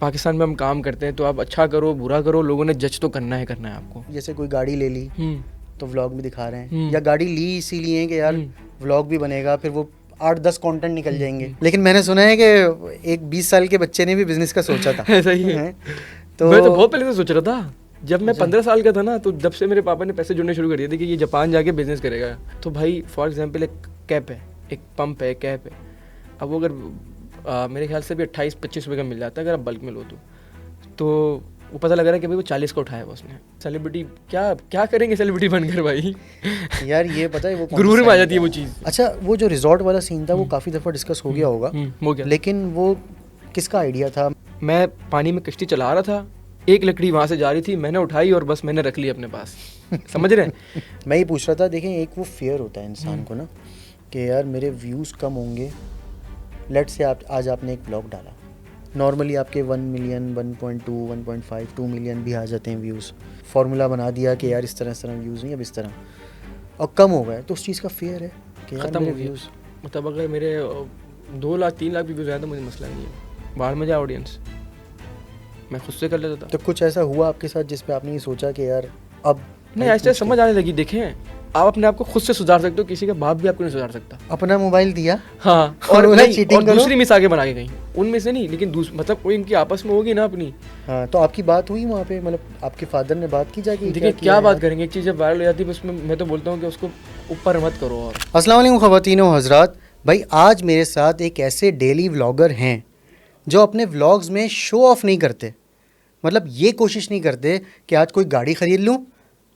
पाकिस्तान में हम काम करते हैं तो आप अच्छा करो बुरा करो, लोगों ने जज तो करना है आपको। जैसे कोई गाड़ी ले ली तो व्लॉग भी दिखा रहे हैं, या गाड़ी ली इसीलिए कि यार व्लॉग भी बनेगा, फिर वो 8-10 कंटेंट निकल जाएंगे। लेकिन मैंने सुना है कि एक 20 साल के बच्चे ने भी बिजनेस का सोचा था। सही है। तो मैं तो बहुत पहले से सोच रहा था, जब मैं 15 साल का था ना, तो जब से मेरे पापा ने पैसे जुड़ने शुरू कर दिए थे कि ये जापान जाके बिजनेस करेगा। तो भाई फॉर एग्जांपल एक कैप है, एक पंप है, कैप है, अब वो अगर मेरे ख्याल से भी 28-25 रुपये का मिल जाता है अगर आप बल्क में लो तो वो पता लग रहा है कि भाई वो 40 का उठाया है उसने। सेलिब्रिटी क्या करेंगे सेलिब्रिटी बनकर भाई। यार ये पता है वो गुरूर में आ जाती है वो चीज़। अच्छा, वो जो रिजॉर्ट वाला सीन था वो काफ़ी दफ़ा डिस्कस हो गया होगा, हो गया। लेकिन वो किसका आइडिया था? मैं पानी में कश्ती चला रहा था, एक लकड़ी वहाँ से जा रही थी, मैंने उठाई और बस मैंने रख ली अपने पास। समझ रहे हैं? मैं ये पूछ रहा था, देखें एक वो फेयर होता है इंसान को ना कि यार मेरे व्यूज़ कम होंगे। लेट से आज आपने एक ब्लॉग डाला, नॉर्मली आपके 1 मिलियन 1.2 1.5 2 मिलियन भी आ जाते हैं व्यूज़। फार्मूला बना दिया कि यार इस तरह व्यूज़ नहीं, अब इस तरह, और कम हो गए तो उस चीज़ का फेयर है कि यार खत्म मेरे हो गया। व्यूज़। मतलब अगर मेरे 2 लाख 3 लाख भी व्यूज़ आए तो मुझे मसला नहीं है, बाहर में जाए ऑडियंस, मैं खुद से कर लेता था। तो कुछ ऐसा हुआ आपके साथ जिस पे आपने ये सोचा कि यार अब नहीं, ऐसे समझ आने लगी। देखें, आप अपने आप को खुद से सुधार सकते हो, किसी का बाप भी आपको नहीं सुधार सकता। अपना मोबाइल दिया, हाँ, और दूसरी मिस आगे बना के गई, उनमें से नहीं, लेकिन मतलब कोई इनकी आपस में होगी ना अपनी। हाँ, तो आपकी बात हुई वहाँ पे, मतलब आपके फादर ने बात की जाके? देखिए क्या बात करेंगे, एक चीज़ जब वायरल हो जाती है उसमें मैं तो बोलता हूँ कि उसको ऊपर मत करो। और अस्सलाम वालेकुम ख़वातीन व हज़रात, भाई आज मेरे साथ एक ऐसे डेली व्लॉगर हैं जो अपने व्लॉग्स में शो ऑफ नहीं करते। मतलब ये कोशिश नहीं करते कि आज कोई गाड़ी ख़रीद लूँ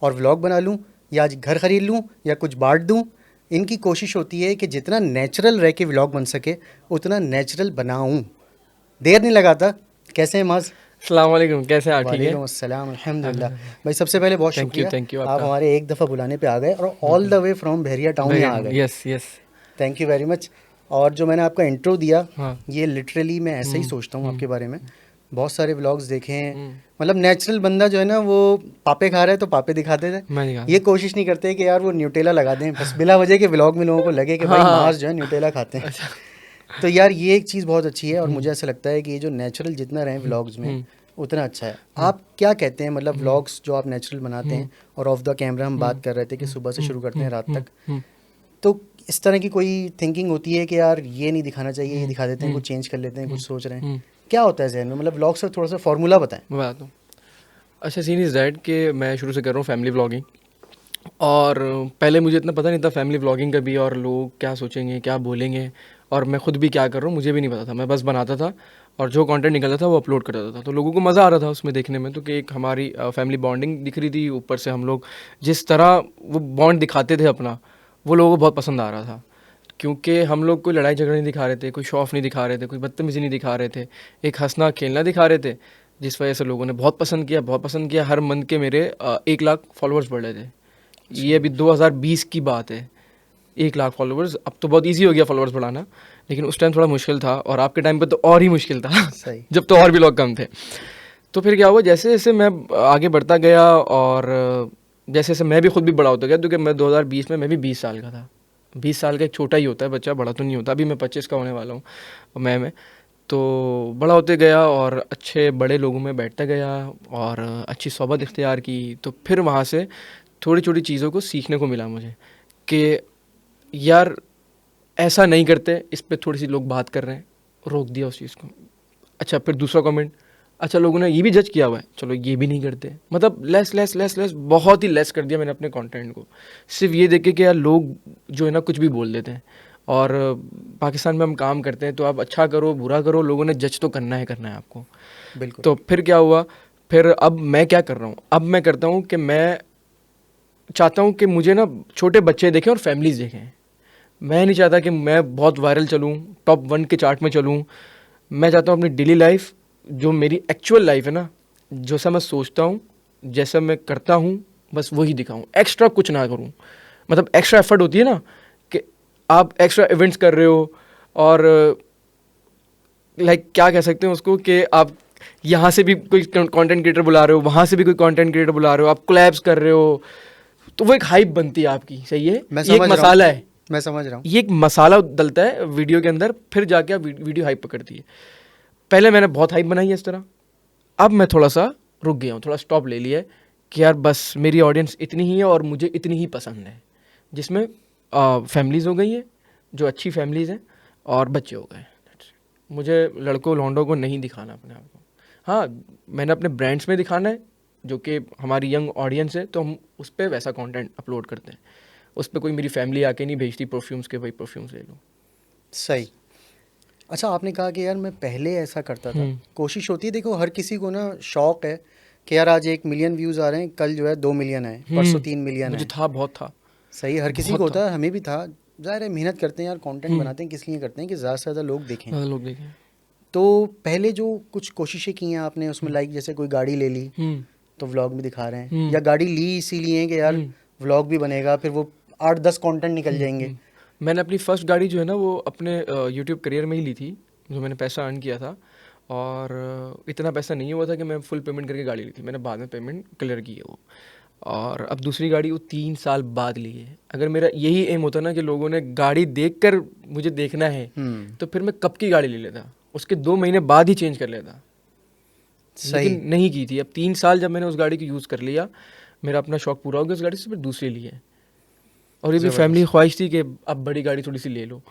और व्लॉग बना लूँ, या आज घर ख़रीद लूँ या कुछ बांट दूँ। इनकी कोशिश होती है कि जितना नेचुरल रह के व्लॉग बन सके उतना नेचुरल बनाऊँ। देर नहीं लगाता। कैसे हैं माज? अस्सलाम वालेकुम, कैसे हैं आप? ठीक है, वालेकुम अस्सलाम, अल्हम्दुलिल्लाह। भाई सबसे पहले बहुत शुक्रिया, थैंक यू आप हमारे एक दफ़ा बुलाने पे आ गए और all the way from Bahria town यहाँ आ गए। Yes, thank you very much. और जो मैंने आपका इंट्रो दिया, हाँ, ये लिटरली मैं ऐसे ही सोचता हूँ आपके बारे में। बहुत सारे व्लॉग्स देखे हैं, मतलब नेचुरल बंदा जो है ना, वो पापे खा रहा है तो पापे दिखाते थे। ये कोशिश नहीं करते कि यार वो न्यूटेला लगा दें बस बिला वजह के व्लॉग में लोगों को लगे कि भाई मार्स जो है न्यूटेला खाते हैं। तो यार ये एक चीज़ बहुत अच्छी है और मुझे ऐसा लगता है कि ये जो नेचुरल जितना रहे व्लॉग्स में उतना अच्छा है। आप क्या कहते हैं, मतलब व्लॉग्स जो आप नेचुरल बनाते हैं, और ऑफ द कैमरा हम बात कर रहे थे कि सुबह से शुरू करते हैं रात तक, तो इस तरह की कोई थिंकिंग होती है कि यार ये नहीं दिखाना चाहिए, ये दिखा देते हैं, कुछ चेंज कर लेते हैं, कुछ सोच रहे हैं, क्या होता है जहन में? मतलब व्लॉग्स का थोड़ा सा फार्मूला बताएं। मैं बताता हूँ। अच्छा, सीन इज़ दैट कि मैं शुरू से कर रहा हूँ फैमिली व्लॉगिंग, और पहले मुझे इतना पता नहीं था फैमिली व्लॉगिंग का भी, और लोग क्या सोचेंगे, क्या बोलेंगे, और मैं खुद भी क्या कर रहा हूँ मुझे भी नहीं पता था। मैं बस बनाता था और जो कंटेंट निकलता था वो अपलोड कर देता था, तो लोगों को मज़ा आ रहा था उसमें देखने में। तो कि एक हमारी फैमिली बॉन्डिंग दिख रही थी, ऊपर से हम लोग जिस तरह वो बॉन्ड दिखाते थे अपना, वो लोगों को बहुत पसंद आ रहा था। क्योंकि हम लोग कोई लड़ाई झगड़ा नहीं दिखा रहे थे, कोई शो ऑफ नहीं दिखा रहे थे, कोई बदतमीज़ी नहीं दिखा रहे थे, एक हंसना खेलना दिखा रहे थे, जिस वजह से लोगों ने बहुत पसंद किया। हर मंथ के मेरे 1 लाख फॉलोअर्स बढ़ रहे थे। ये अभी 2020 की बात है, 1 लाख फॉलोअर्स। अब तो बहुत ईजी हो गया फॉलोअर्स बढ़ाना, लेकिन उस टाइम थोड़ा मुश्किल था, और आपके टाइम पे तो और ही मुश्किल था। सही। जब तो और भी लोग कम थे। तो फिर क्या हुआ, जैसे जैसे मैं आगे बढ़ता गया और जैसे जैसे मैं भी खुद भी बड़ा होता गया, क्योंकि मैं 2020 में मैं भी 20 साल का था। 20 साल का एक छोटा ही होता है बच्चा, बड़ा तो नहीं होता। अभी मैं 25 का होने वाला हूँ मैं तो बड़ा होते गया और अच्छे बड़े लोगों में बैठता गया और अच्छी सोबत इख्तियार की। तो फिर वहाँ से थोड़ी छोटी चीज़ों को सीखने को मिला मुझे कि यार ऐसा नहीं करते, इस पे थोड़ी सी लोग बात कर रहे हैं, रोक दिया उस चीज़ को। अच्छा, फिर दूसरा कमेंट, अच्छा लोगों ने ये भी जज किया हुआ है, चलो ये भी नहीं करते। मतलब लेस बहुत ही लेस कर दिया मैंने अपने कंटेंट को, सिर्फ ये देख के कि यार लोग जो है ना कुछ भी बोल देते हैं। और पाकिस्तान में हम काम करते हैं तो आप अच्छा करो बुरा करो, लोगों ने जज तो करना है आपको। बिल्कुल। तो फिर क्या हुआ, फिर अब मैं क्या कर रहा हूँ, अब मैं करता हूँ कि मैं चाहता हूँ कि मुझे ना छोटे बच्चे देखें और फैमिलीज़ देखें। मैं नहीं चाहता कि मैं बहुत वायरल चलूँ, टॉप 1 के चार्ट में चलूँ। मैं चाहता हूँ अपनी डेली लाइफ, जो मेरी एक्चुअल लाइफ है ना, जैसा मैं सोचता हूँ, जैसा मैं करता हूँ, बस वही दिखाऊँ, एक्स्ट्रा कुछ ना करूँ। मतलब एक्स्ट्रा एफर्ट होती है ना कि आप एक्स्ट्रा इवेंट्स कर रहे हो, और लाइक क्या कह सकते हैं उसको, कि आप यहाँ से भी कोई कंटेंट क्रिएटर बुला रहे हो, वहाँ से भी कोई कंटेंट क्रिएटर बुला रहे हो, आप कोलैब्स कर रहे हो, तो वो एक हाइप बनती है आपकी। सही है, ये एक मसाला है। मैं समझ रहा हूँ। ये एक मसाला डलता है वीडियो के अंदर, फिर जाके आप वीडियो हाइप पकड़ती है। पहले मैंने बहुत हाइप बनाई है इस तरह, अब मैं थोड़ा सा रुक गया हूँ, थोड़ा स्टॉप ले लिया है कि यार बस मेरी ऑडियंस इतनी ही है और मुझे इतनी ही पसंद है, जिसमें फैमिलीज़ हो गई हैं जो अच्छी फैमिलीज़ हैं और बच्चे हो गए। मुझे लड़कों लौंडों को नहीं दिखाना अपने आप को। हाँ, मैंने अपने ब्रांड्स में दिखाना है जो कि हमारी यंग ऑडियंस है, तो हम उस पर वैसा कंटेंट अपलोड करते हैं। उस पर कोई मेरी फैमिली आके नहीं भेजती परफ्यूम्स के, भाई परफ्यूम्स ले लो। सही। अच्छा, आपने कहा कि यार मैं पहले ऐसा करता था। कोशिश होती है, देखो हर किसी को ना शौक है कि यार आज 1 मिलियन व्यूज़ आ रहे हैं, कल जो है 2 मिलियन है, परसों 3 मिलियन मुझे है। था, बहुत था। सही, हर किसी को बहुत था। होता है, हमें भी था। ज़ाहिर है मेहनत करते हैं यार, कंटेंट बनाते हैं, किस लिए करते हैं कि ज़्यादा से ज़्यादा लोग देखें। ज़्यादा लोग देखें। तो पहले जो कुछ कोशिशें की हैं आपने उसमें, लाइक जैसे कोई गाड़ी ले ली तो व्लॉग में दिखा रहे हैं, या गाड़ी ली इसीलिए कि यार व्लॉग भी बनेगा, फिर वो 8-10 कंटेंट निकल जाएंगे। मैंने अपनी फर्स्ट गाड़ी जो है ना वो अपने यूट्यूब करियर में ही ली थी, जो मैंने पैसा अर्न किया था। और इतना पैसा नहीं हुआ था कि मैं फुल पेमेंट करके गाड़ी ली थी, मैंने बाद में पेमेंट क्लियर की है वो। और अब दूसरी गाड़ी वो 3 साल बाद ली है। अगर मेरा यही एम होता ना कि लोगों ने गाड़ी देखकर मुझे देखना है, तो फिर मैं कब की गाड़ी ले लेता, उसके 2 महीने बाद ही चेंज कर लेता। लेकिन नहीं की थी। अब 3 साल जब मैंने उस गाड़ी को यूज़ कर लिया, मेरा अपना शौक पूरा हो गया उस गाड़ी से, फिर दूसरी ली है। और ये भी फैमिली की ख्वाहिश थी कि अब बड़ी गाड़ी थोड़ी सी ले लो,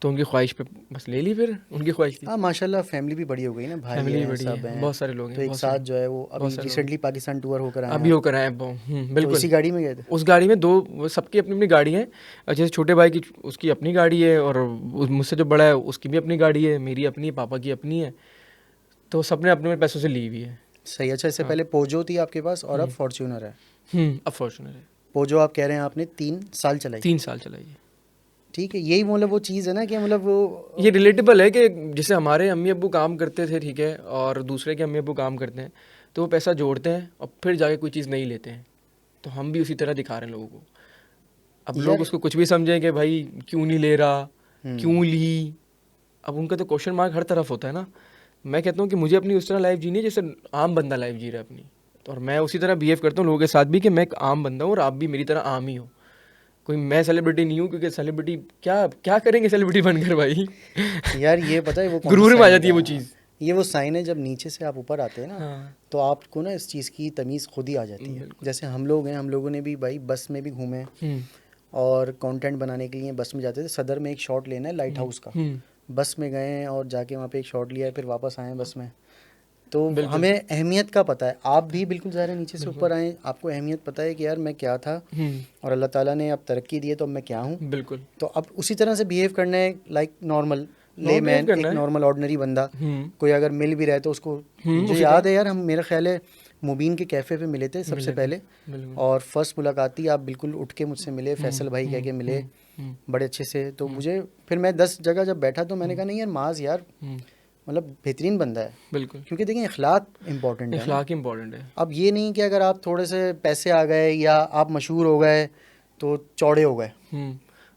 तो उनकी ख्वाहिश पे बस ले ली, फिर उनकी ख्वाहिश थी। हाँ माशाल्लाह, फैमिली भी बड़ी हो गई ना, भाई फैमिली हैं, बड़ी सब है, हैं, बहुत सारे लोग तो हैं, एक बहुत साथ सारे, जो है वो अभी बहुत सारे लोग रिसेंटली पाकिस्तान टूर होकर आए अभी आप, होकर आए। तो बिल्कुल। इसी गाड़ी में गए थे? उस गाड़ी में दो, सबकी अपनी अपनी गाड़ी है। जैसे छोटे भाई की उसकी अपनी गाड़ी है, और मुझसे जो बड़ा है उसकी भी अपनी गाड़ी है, मेरी अपनी है, पापा की अपनी है, तो सबने अपने पैसों से ली हुई है। सही। अच्छा, इससे पहले पोजो थी आपके पास और अब फॉर्च्यूनर है। अब फॉर्च्यूनर है। पोजो आप कह रहे हैं आपने 3 साल चलाई? 3 साल चलाई है। ठीक है, यही मतलब वो चीज़ है ना कि मतलब वो ये रिलेटेबल है कि जैसे हमारे अम्मी अब्बू काम करते थे, ठीक है, और दूसरे के अम्मी अब्बू काम करते हैं, तो वो पैसा जोड़ते हैं और फिर जाके कोई चीज़ नहीं लेते हैं, तो हम भी उसी तरह दिखा रहे हैं लोगों को। अब लोग यार उसको कुछ भी समझें कि भाई क्यों नहीं ले रहा, क्यों ली, अब उनका तो क्वेश्चन मार्क हर तरफ होता है ना। मैं कहता हूँ कि मुझे अपनी उस तरह लाइफ जीनी है जैसे आम बंदा लाइफ जी रहा है अपनी, और मैं उसी तरह बिहेव करता हूँ लोगों के साथ भी कि मैं एक आम बंदा हूँ और आप भी मेरी तरह आम ही हो। कोई मैं सेलिब्रिटी नहीं हूँ, क्योंकि सेलिब्रिटी क्या क्या करेंगे सेलिब्रिटी बनकर भाई। यार ये पता है वो कौन सा गुरूर में आ साइन जाती है वो था? चीज़। ये वो साइन है, जब नीचे से आप ऊपर आते हैं ना, हाँ, तो आपको ना इस चीज़ की तमीज़ खुद ही आ जाती है। जैसे हम लोग हैं, हम लोगों ने भी भाई बस में भी घूमे और कंटेंट बनाने के लिए बस में जाते थे। सदर में एक शॉट लेना है लाइट हाउस का, बस में गए और जाके वहाँ पे एक शॉट लिया है, फिर वापस आए बस में। तो हमें अहमियत का पता है। आप भी बिल्कुल ज़ाहिर है नीचे से ऊपर आए, आपको अहमियत पता है कि यार मैं क्या था और अल्लाह ताला ने अब तरक्की दी है तो अब मैं क्या हूँ। बिल्कुल। तो अब उसी तरह से बिहेव करना है, लाइक नॉर्मल लेमैन, एक नॉर्मल ऑर्डिनरी बंदा। कोई अगर मिल भी रहा है तो उसको, मुझे याद है यार, हम मेरा ख्याल है मुबीन के कैफ़े पे मिले थे सबसे पहले, और फर्स्ट मुलाकात थी, आप बिल्कुल उठ के मुझसे मिले, फैसल भाई कह के मिले बड़े अच्छे से। तो मुझे फिर मैं 10 जगह जब बैठा तो मैंने कहा नहीं यार माज यार मतलब बेहतरीन बंदा है। बिल्कुल, क्योंकि देखिए इखलाक इम्पॉर्टेंट है ना। इखलाक इम्पोर्टेंट है। अब ये नहीं कि अगर आप थोड़े से पैसे आ गए या आप मशहूर हो गए तो चौड़े हो गए।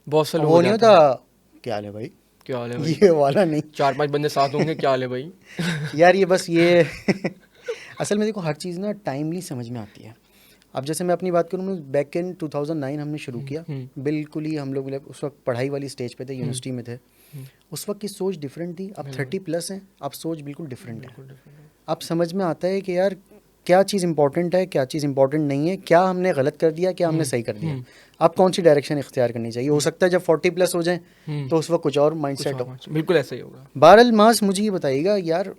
बहुत से लोग वो हो नहीं जाते होता हैं। क्या हाल है भाई, क्या हाल है भाई, ये वाला नहीं। 4-5 बंदे साथ होंगे, क्या हाल है भाई। यार ये बस ये असल में देखो हर चीज़ ना टाइमली समझ में आती है। अब जैसे मैं अपनी बात करूँ, मैं बैक इन 2009 हमने शुरू किया, बिल्कुल ही हम लोग उस वक्त पढ़ाई वाली स्टेज पे थे, यूनिवर्सिटी में थे। उस वक्त की सोच डिफरेंट थी। अब 30+ हैं, अब सोच बिल्कुल डिफरेंट है। अब समझ में आता है कि यार क्या चीज़ इंपॉर्टेंट है, क्या चीज़ इंपॉर्टेंट नहीं है, क्या हमने गलत कर दिया, क्या हमने सही कर दिया, अब कौन सी डायरेक्शन इख्तियार करनी चाहिए। हो सकता है जब 40+ हो जाए तो उस वक्त कुछ और माइंडसेट हो। बिल्कुल ऐसा ही होगा। बहरहाल मास, मुझे ये बताइएगा यार,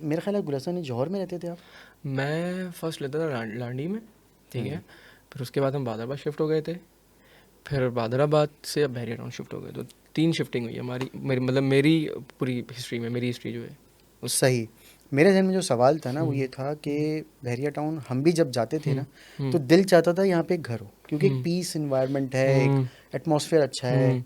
मेरा ख्याल है गुलशन ने जौहर में रहते थे आप? मैं फर्स्ट लेता था लांडी में, ठीक है, फिर उसके बाद हम बादराबाद शिफ्ट हो गए थे, फिर बादराबाद से अब बहरिया टाउन शिफ्ट हो गए, तो 3 शिफ्टिंग हुई हमारी, मेरी पूरी हिस्ट्री में, मेरी हिस्ट्री जो है। सही। मेरे जहन में जो सवाल था ना वो ये था कि बहरिया टाउन हम भी जब जाते थे ना तो दिल चाहता था यहाँ पे एक घर हो, क्योंकि एक पीस इन्वायरमेंट है, एक एटमॉस्फेयर अच्छा है,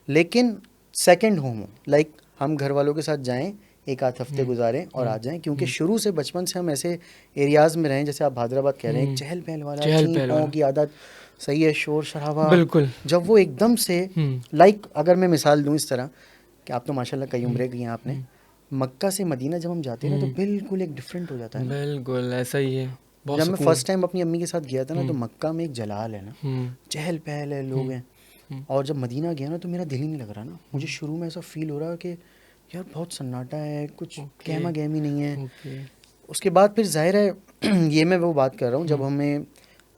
लेकिन सेकंड होम हो, लाइक हम घर वालों के साथ जाएं, एक आध हफ्ते गुजारें और आ जाएं। क्योंकि शुरू से बचपन से हम ऐसे एरियाज़ में रहें, जैसे आप हैदराबाद कह रहे हैं, एक चहल पहल वाला, चीं पों की आदत, सही है, शोर शराबा, बिल्कुल। जब वो एकदम से लाइक, अगर मैं मिसाल दूँ इस तरह कि आप तो माशाल्लाह कई उम्रें की हैं आपने, मक्का से मदीना जब हम जाते हैं ना तो बिल्कुल एक डिफरेंट हो जाता है ना। बिल्कुल ऐसा ही है। जब मैं फर्स्ट टाइम अपनी अम्मी के साथ गया था ना तो मक्का में एक जलाल है ना, चहल पहल है, लोग हैं, और जब मदीना गया ना तो मेरा दिल ही नहीं लग रहा ना। मुझे शुरू में ऐसा फील हो रहा कि यार बहुत सन्नाटा है, कुछ गहमा गहमी नहीं है। उसके बाद फिर जाहिर है ये मैं वो बात कर रहा हूँ जब हमें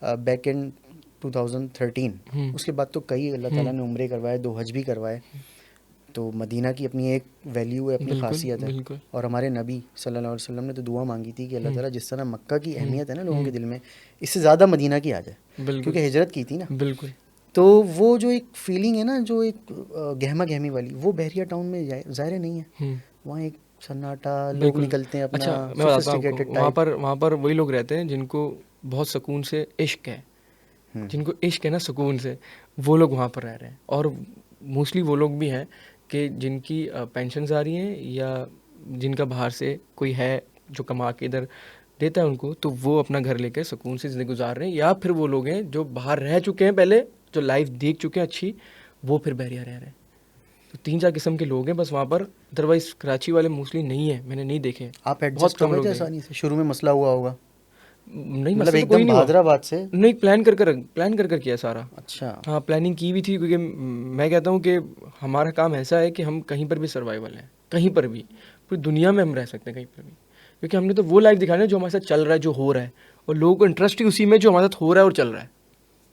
बैक इन 2013 उसके बाद तो कई अल्लाह ताला ने उम्रे करवाए, 2 हज भी करवाए। तो मदीना की अपनी एक वैल्यू है, अपनी खासियत है। और हमारे नबी सल्लल्लाहु अलैहि वसल्लम ने तो दुआ मांगी थी कि अल्लाह ताला जिस तरह मक्का की अहमियत है ना लोगों के दिल में, इससे ज़्यादा मदीना की आ जाए, क्योंकि हिजरत की थी ना। बिल्कुल। तो वो जो एक फीलिंग है ना, जो एक गहमा गहमी वाली, वो बहरिया टाउन में ज़ाहिर नहीं है। वहाँ एक सन्नाटा, लोग निकलते हैं अपना। अच्छा मैं बताता हूँ, वहाँ पर वही लोग रहते हैं जिनको बहुत सुकून से इश्क है, जिनको इश्क है ना सुकून से, वो लोग वहाँ पर रह रहे हैं। और मोस्टली वो लोग भी हैं कि जिनकी पेंशन्स आ रही हैं या जिनका बाहर से कोई है जो कमा के इधर देता है उनको, तो वो अपना घर लेकर सुकून से ज़िंदगी गुजार रहे हैं। या फिर वो लोग हैं जो बाहर रह चुके हैं पहले, जो लाइफ देख चुके हैं अच्छी, वो फिर बहरिया रह रहे हैं। तो 3-4 किस्म के लोग हैं बस वहाँ पर। अदरवाइज कराची वाले मोस्टली नहीं है, मैंने नहीं देखे। आप एडजस्ट हो गए आसानी से? शुरू में मसला हुआ होगा? नहीं, मतलब एकदम हैदराबाद से नहीं, प्लान कर किया सारा। अच्छा। हाँ, प्लानिंग की भी थी, क्योंकि मैं कहता हूँ कि हमारा काम ऐसा है कि हम कहीं पर भी सर्वाइवल हैं, कहीं पर भी, पूरी दुनिया में हम रह सकते हैं कहीं पर भी, क्योंकि हमने तो वो लाइफ दिखाना है जो हमारे साथ चल रहा है, जो हो रहा है, और लोगों को इंटरेस्ट ही उसी में जो हमारे साथ हो रहा है और चल रहा है।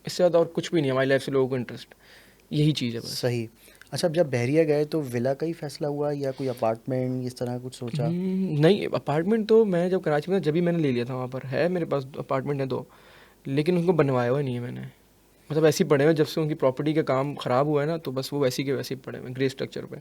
इससे ज़्यादा और कुछ भी नहीं हमारी लाइफ से लोगों को इंटरेस्ट, यही चीज़ है बस। सही। अच्छा, जब बहरिया गए तो विला का ही फैसला हुआ या कोई अपार्टमेंट इस तरह कुछ सोचा? नहीं, अपार्टमेंट तो मैं जब कराची में था जब भी मैंने ले लिया था। वहाँ पर है मेरे पास अपार्टमेंट है 2, लेकिन उनको बनवाया हुआ नहीं है मैंने। मतलब ऐसे ही पड़े हुए, जब से उनकी प्रॉपर्टी का काम ख़राब हुआ है ना, तो बस वो वैसी के वैसे ही पड़े हुए ग्रे स्ट्रक्चर पे।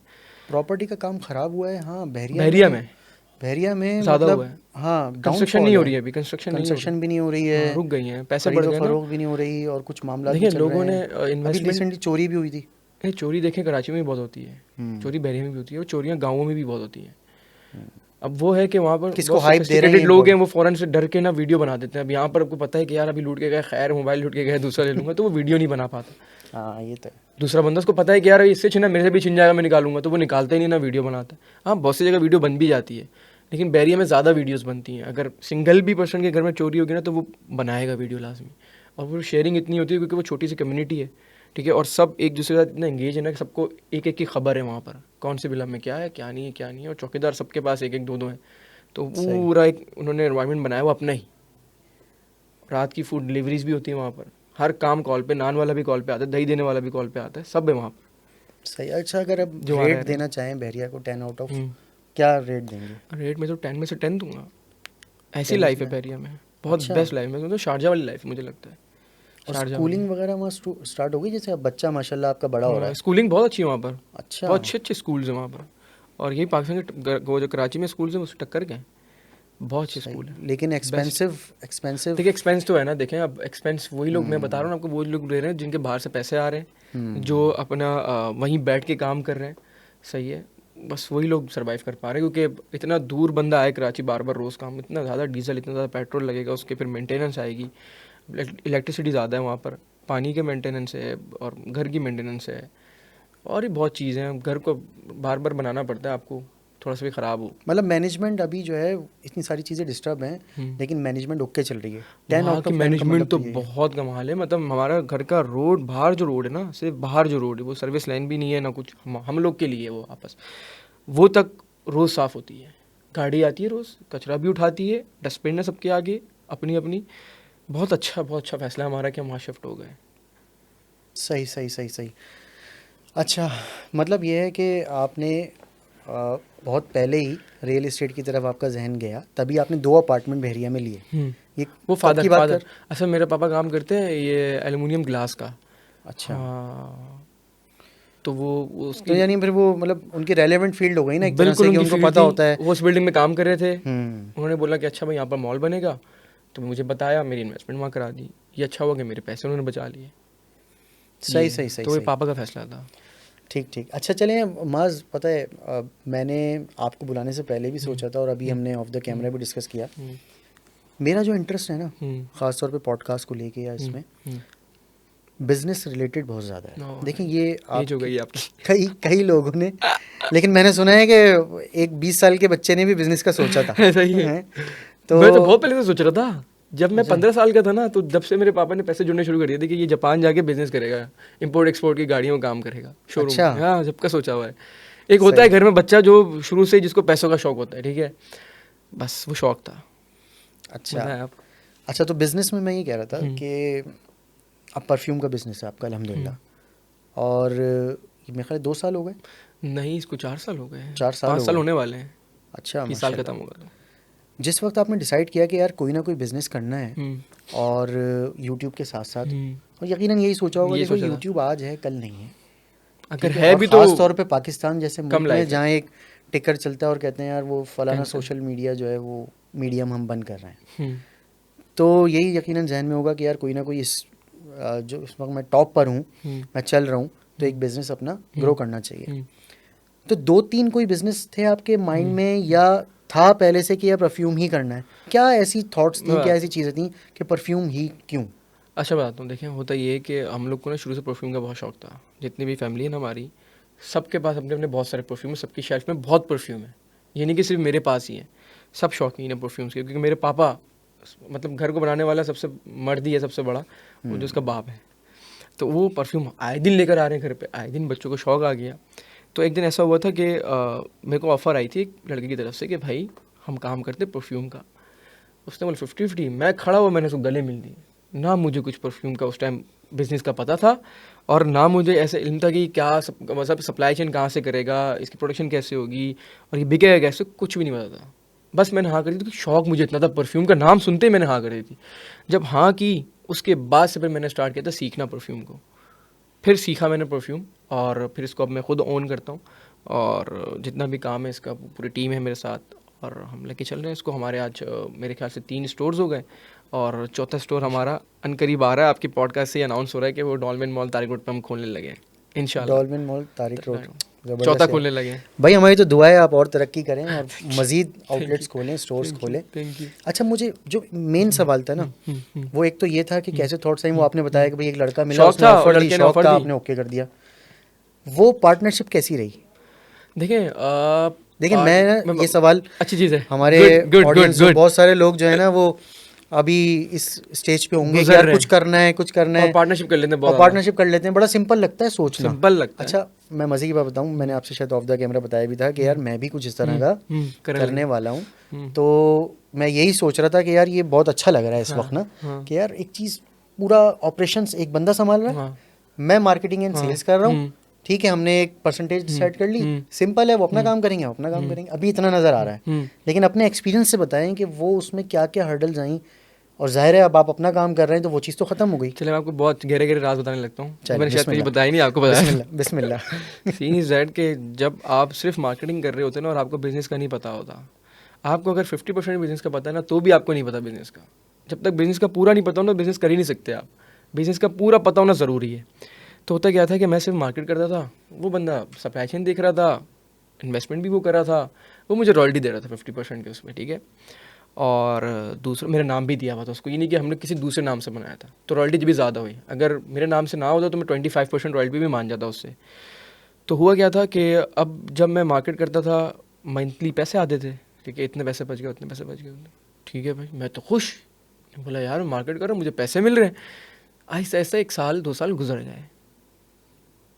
प्रॉपर्टी का काम ख़राब हुआ है? हाँ, बहरिया में ज़्यादा मतलब हुआ है। हाँ, कंस्ट्रक्शन नहीं हो रही है अभी, कंस्ट्रक्शन भी नहीं हो रही है, रुक गई है, पैसे बढ़ गए ना, फरोख्त भी नहीं हो रही, और कुछ मामला देखिए लोगों ने इन्वेस्टमेंट। रिसेंटली चोरी भी हुई थी। नहीं, चोरी देखें कराची में भी बहुत होती है, चोरी बहरिया में भी होती है, और चोरियाँ गाँवों में भी बहुत होती हैं। अब वो है कि वहाँ पर किसको हाइप दे रहे हैं लोग हैं, वो फ़ौरन से डर के ना वीडियो बना देते हैं। अब यहाँ पर आपको पता है कि यार अभी लूट के गए, खैर मोबाइल लूट के गए, दूसरा ले लूँगा, तो वो वीडियो नहीं बना पाता। हाँ, ये तो दूसरा बंदा, उसको पता है कि यार इससे छिना मेरे से भी छिन जाएगा, मैं निकालूंगा, तो वो निकालता ही नहीं ना वीडियो बनाता है। हाँ, बहुत सी जगह वीडियो बन भी जाती है, लेकिन बहरिया में ज़्यादा वीडियोज़ बनती हैं। अगर सिंगल भी पर्सन के घर में चोरी होगी ना, तो वो बनाएगा वीडियो लाजमी। और वो शेयरिंग इतनी होती है क्योंकि वो छोटी सी कम्युनिटी है, ठीक है, और सब एक दूसरे के साथ इतना एंगेज है ना कि सबको एक एक की खबर है वहाँ पर, कौन से विला में क्या है, क्या नहीं है, क्या नहीं है, और चौकीदार सबके पास 1-1 2-2 हैं। तो पूरा एक उन्होंने एनवायरनमेंट बनाया वो अपना ही। रात की फूड डिलीवरीज भी होती है वहाँ पर, हर काम कॉल पे, नान वाला भी कॉल पे आता है, दही देने वाला भी कॉल पे आता है, सब है वहाँ पर। सही। अच्छा, अगर अब रेट देना चाहें बहरिया को 10 आउट ऑफ, क्या रेट देंगे? रेट में तो 10 में से 10 दूंगा। ऐसी लाइफ है बहरिया में, बहुत बेस्ट लाइफ है, तो शारजा वाली लाइफ मुझे लगता है। और स्कूलिंग वगैरह वहाँ स्टार्ट हो गई? जैसे अब बच्चा माशाल्लाह आपका बड़ा हो रहा है। स्कूलिंग बहुत अच्छी है वहाँ पर। अच्छा, बहुत अच्छे स्कूल्स हैं वहाँ पर, और यही पाकिस्तान के वो जो कराची में स्कूल्स हैं उससे टक्कर के, बहुत अच्छे स्कूल है। लेकिन एक्सपेंसिव देखिए एक्सपेंस तो है ना, देखें अब एक्सपेंस वही लोग, मैं बता रहा हूँ आपको, वो लोग ले रहे हैं जिनके बाहर से पैसे आ रहे हैं, जो अपना वहीं बैठ के काम कर रहे हैं, सही है, बस वही लोग सर्वाइव कर पा रहे हैं। क्योंकि इतना दूर बंदा आए कराची बार बार रोज़ काम, इतना ज़्यादा डीजल, इतना ज़्यादा पेट्रोल लगेगा, उसके फिर मेंटेनेंस आएगी, इलेक्ट्रिसिटी ज़्यादा है वहाँ पर, पानी के मेंटेनेंस है, और घर की मेंटेनेंस है, और भी बहुत चीज़ें हैं। घर को बार बार बनाना पड़ता है आपको, थोड़ा सा भी ख़राब हो। मतलब मैनेजमेंट अभी जो है, इतनी सारी चीज़ें डिस्टर्ब हैं, लेकिन मैनेजमेंट ओके चल रही है। 10 आउट ऑफ मैनेजमेंट तो बहुत कमाल है। मतलब हमारा घर का रोड, बाहर जो रोड है ना, सिर्फ बाहर जो रोड है, वो सर्विस लाइन भी नहीं है ना कुछ, हम लोग के लिए वो आपस, वो तक रोज़ साफ़ होती है, गाड़ी आती है रोज़, कचरा भी उठाती है, डस्टबिन है सबके आगे अपनी अपनी। बहुत अच्छा फैसला हमारा कि हम वहाँ शिफ्ट हो गए। सही सही सही सही। अच्छा, मतलब ये है कि आपने बहुत पहले ही रियल एस्टेट की तरफ आपका जहन गया, तभी आपने 2 अपार्टमेंट बहरिया में लिए। ये वो फादर अच्छा, मेरे पापा काम करते हैं ये एल्युमिनियम ग्लास का। अच्छा, तो वो उसकी, तो यानी फिर वो मतलब उनकी रेलेवेंट फील्ड हो गई ना एक तरह से, कि उनको पता होता है। वो उस बिल्डिंग में काम कर रहे थे, उन्होंने बोला कि अच्छा भाई यहाँ पर मॉल बनेगा, तो मुझे बताया, मेरी इन्वेस्टमेंट वहाँ करा दी। ये अच्छा हुआ कि मेरे पैसे उन्होंने बचा लिए। सही सही सही। तो ये पापा का फैसला था। ठीक ठीक। अच्छा चलें माज, पता है मैंने आपको बुलाने से पहले भी सोचा था, और अभी हमने ऑफ द कैमरा भी डिस्कस किया, मेरा जो इंटरेस्ट है ना, ख़ास तौर पे पॉडकास्ट को लेके या इसमें, बिजनेस रिलेटेड बहुत ज़्यादा है। देखिए ये हो गई आपकी कई लोगों ने, लेकिन मैंने सुना है कि एक 20 साल के बच्चे ने भी बिजनेस का सोचा था। सही है। तो मैं तो बहुत पहले से सोच रहा था, जब मैं 15 साल का था ना, तो जब से मेरे पापा ने पैसे जुड़ने शुरू कर दिए थे कि ये जापान जाके बिजनेस करेगा, इंपोर्ट एक्सपोर्ट की गाड़ियों में काम करेगा, शोरूम। अच्छा। हाँ, जब का सोचा हुआ है। एक होता है घर में बच्चा जो शुरू से जिसको पैसों का शौक होता है, ठीक है, बस वो शौक था, अच्छा अच्छा, तो बिजनेस में मैं ये कह रहा था कि अब परफ्यूम का बिजनेस है आपका अल्हम्दुलिल्लाह, और ये मेरे ख्याल 2 साल हो गए? नहीं, इसको 4 साल हो गए हैं। 4 साल 5 हो साल गए। होने वाले हैं। अच्छा, इस साल माशाल्लाह। खत्म होगा तो। जिस वक्त आपने डिसाइड किया कि यार कोई ना कोई बिजनेस करना है और यूट्यूब के साथ साथ, और यकीनन यही सोचा होगा, ये देखो सोचा था। यूट्यूब आज है कल नहीं है, अगर ठीक है और भी ख़ास तो तौर पे पाकिस्तान जैसे मुल्क कम में लाइफ है। जहाँ एक टिकर चलता है और कहते हैं यार वो फलाना कैंसल। सोशल मीडिया जो है वो मीडियम हम बंद कर रहे हैं, हम्म, तो यही यकीनन जहन में होगा कि यार कोई ना कोई इस जो इस वक्त मैं टॉप पर हूँ, मैं चल रहा हूँ, तो एक बिज़नेस अपना ग्रो करना चाहिए। तो 2-3 कोई बिज़नेस थे आपके माइंड में, या था पहले से कि यार परफ्यूम ही करना है? क्या ऐसी थॉट्स थी, क्या ऐसी चीज़ें थी कि परफ्यूम ही क्यों? अच्छा बताता हूँ, देखिए होता ये है कि हम लोग को ना शुरू से परफ्यूम का बहुत शौक था। जितनी भी फैमिली है ना हमारी, सबके पास अपने अपने बहुत सारे परफ्यूम है, सबकी शेल्फ में बहुत परफ्यूम है। ये नहीं कि सिर्फ मेरे पास ही है, सब शौकीन है परफ्यूम्स के, क्योंकि मेरे पापा मतलब घर को बनाने वाला सबसे मर्द ही है, सबसे बड़ा वो जो उसका बाप है, तो वो परफ्यूम आए दिन लेकर आ रहे हैं घर पे, आए दिन बच्चों को शौक आ गया। तो एक दिन ऐसा हुआ था कि मेरे को ऑफ़र आई थी एक लड़के की तरफ से कि भाई हम काम करते परफ्यूम का। उसने बोला 50-50, मैं खड़ा हुआ, मैंने उसको गले मिल दी। ना मुझे कुछ परफ्यूम का उस टाइम बिज़नेस का पता था, और ना मुझे ऐसे इल्म था कि क्या मतलब सप्लाई चेन कहाँ से करेगा, इसकी प्रोडक्शन कैसे होगी और ये बिकेगा कैसे, कुछ भी नहीं पता था। बस मैंने हाँ करी थी, क्योंकि शौक मुझे इतना था परफ्यूम का, नाम सुनते ही मैंने हाँ करी थी। जब हाँ की, उसके बाद से फिर मैंने स्टार्ट किया था सीखना परफ्यूम को। फिर सीखा मैंने परफ्यूम, और फिर इसको अब मैं खुद ओन करता हूँ, और जितना भी काम है इसका पूरी टीम है मेरे साथ, और हम लेके चल रहे हैं इसको। हमारे आज मेरे ख्याल से 3 स्टोर्स हो गए, और चौथा स्टोर हमारा अनकरीब आ रहा है। आपकी पॉडकास्ट से ही अनाउंस हो रहा है कि वो डॉल्मेन मॉल तारिक रोड पे हम खोलने लगे हैं इंशाल्लाह। डॉल्मेन मॉल तारिक रोड, चौथा खोलने लगे हैं भाई। हमारी तो दुआ है आप और तरक्की करें और मज़ीद आउटलेट्स खोलें, स्टोर्स खोलें। Thank you. अच्छा, मुझे जो मेन सवाल था ना, वो एक तो ये था कि कैसे थॉट्स आई, वो आपने बताया कि भाई एक लड़का मिला, उसने ऑफर दी, शौक था, आपने ओके कर दिया। वो पार्टनरशिप कैसी रही? देखिए मैं ये सवाल, अच्छी चीज़ है, हमारे ऑडियंस जो बहुत सारे लोग जो है ना वो अभी इस स्टेज पे होंगे कि यार कुछ करना है और पार्टनरशिप कर लेते हैं, और पार्टनरशिप कर लेते हैं। बड़ा सिंपल लगता है सोचना, सिंपल लगता है। अच्छा, मैं मज़े की बात बताऊं, मैंने आपसे शायद ऑफ द कैमरा बताया भी था कि यार मैं भी कुछ इस तरह का करने वाला हूं। तो मैं यही सोच रहा था कि यार ये बहुत अच्छा लग रहा है इस वक्त ना, कि यार एक चीज़ पूरा ऑपरेशंस एक बंदा संभाल रहा है, मैं मार्केटिंग एंड सेल्स कर रहा हूँ, ठीक है, हमने एक परसेंटेज सेट कर ली, सिंपल है, वो अपना काम करेंगे, अपना काम करेंगे। अभी इतना नज़र आ रहा है, लेकिन अपने एक्सपीरियंस से बताएं कि वो उसमें क्या क्या हर्डल्स आई, और जाहिर है अब आप अपना काम कर रहे हैं तो वो चीज़ तो ख़त्म हो गई। चलिए मैं आपको बहुत गहरे गहरे राज बताने लगता हूँ, मैंने शायद कहीं बताया नहीं, आपको बताया। बिस्मिल्लाह। सीन इज दैट कि जब आप सिर्फ मार्केटिंग कर रहे होते हैं ना, और आपको बिजनेस का नहीं पता होता, आपको अगर 50% बिजनेस का पता है ना, तो भी आपको नहीं पता बिजनेस का। जब तक बिजनेस का पूरा नहीं पता हो ना, बिजनेस कर ही नहीं सकते आप। बिजनेस का पूरा पता होना ज़रूरी है। तो होता क्या था कि मैं सिर्फ मार्केट करता था, वो बंदा सप्लाई चेन देख रहा था, इन्वेस्टमेंट भी वो कर रहा था, वो मुझे रॉयल्टी दे रहा था 50% के उसमें, ठीक है। और दूसरा मेरा नाम भी दिया हुआ था उसको, ये नहीं कि हमने किसी दूसरे नाम से बनाया था, तो रॉयल्टी भी ज़्यादा हुई। अगर मेरे नाम से ना होता तो मैं 25% रॉयल्टी भी मान जाता उससे। तो हुआ क्या था कि अब जब मैं मार्केट करता था, मंथली पैसे आते थे, ठीक है, इतने पैसे बच गए, उतने पैसे बच गए, ठीक है भाई, मैं तो खुश, बोला यार मार्केट कर रहा हूँ, मुझे पैसे मिल रहे हैं। ऐसा ऐसा 1 साल 2 साल गुजर गए।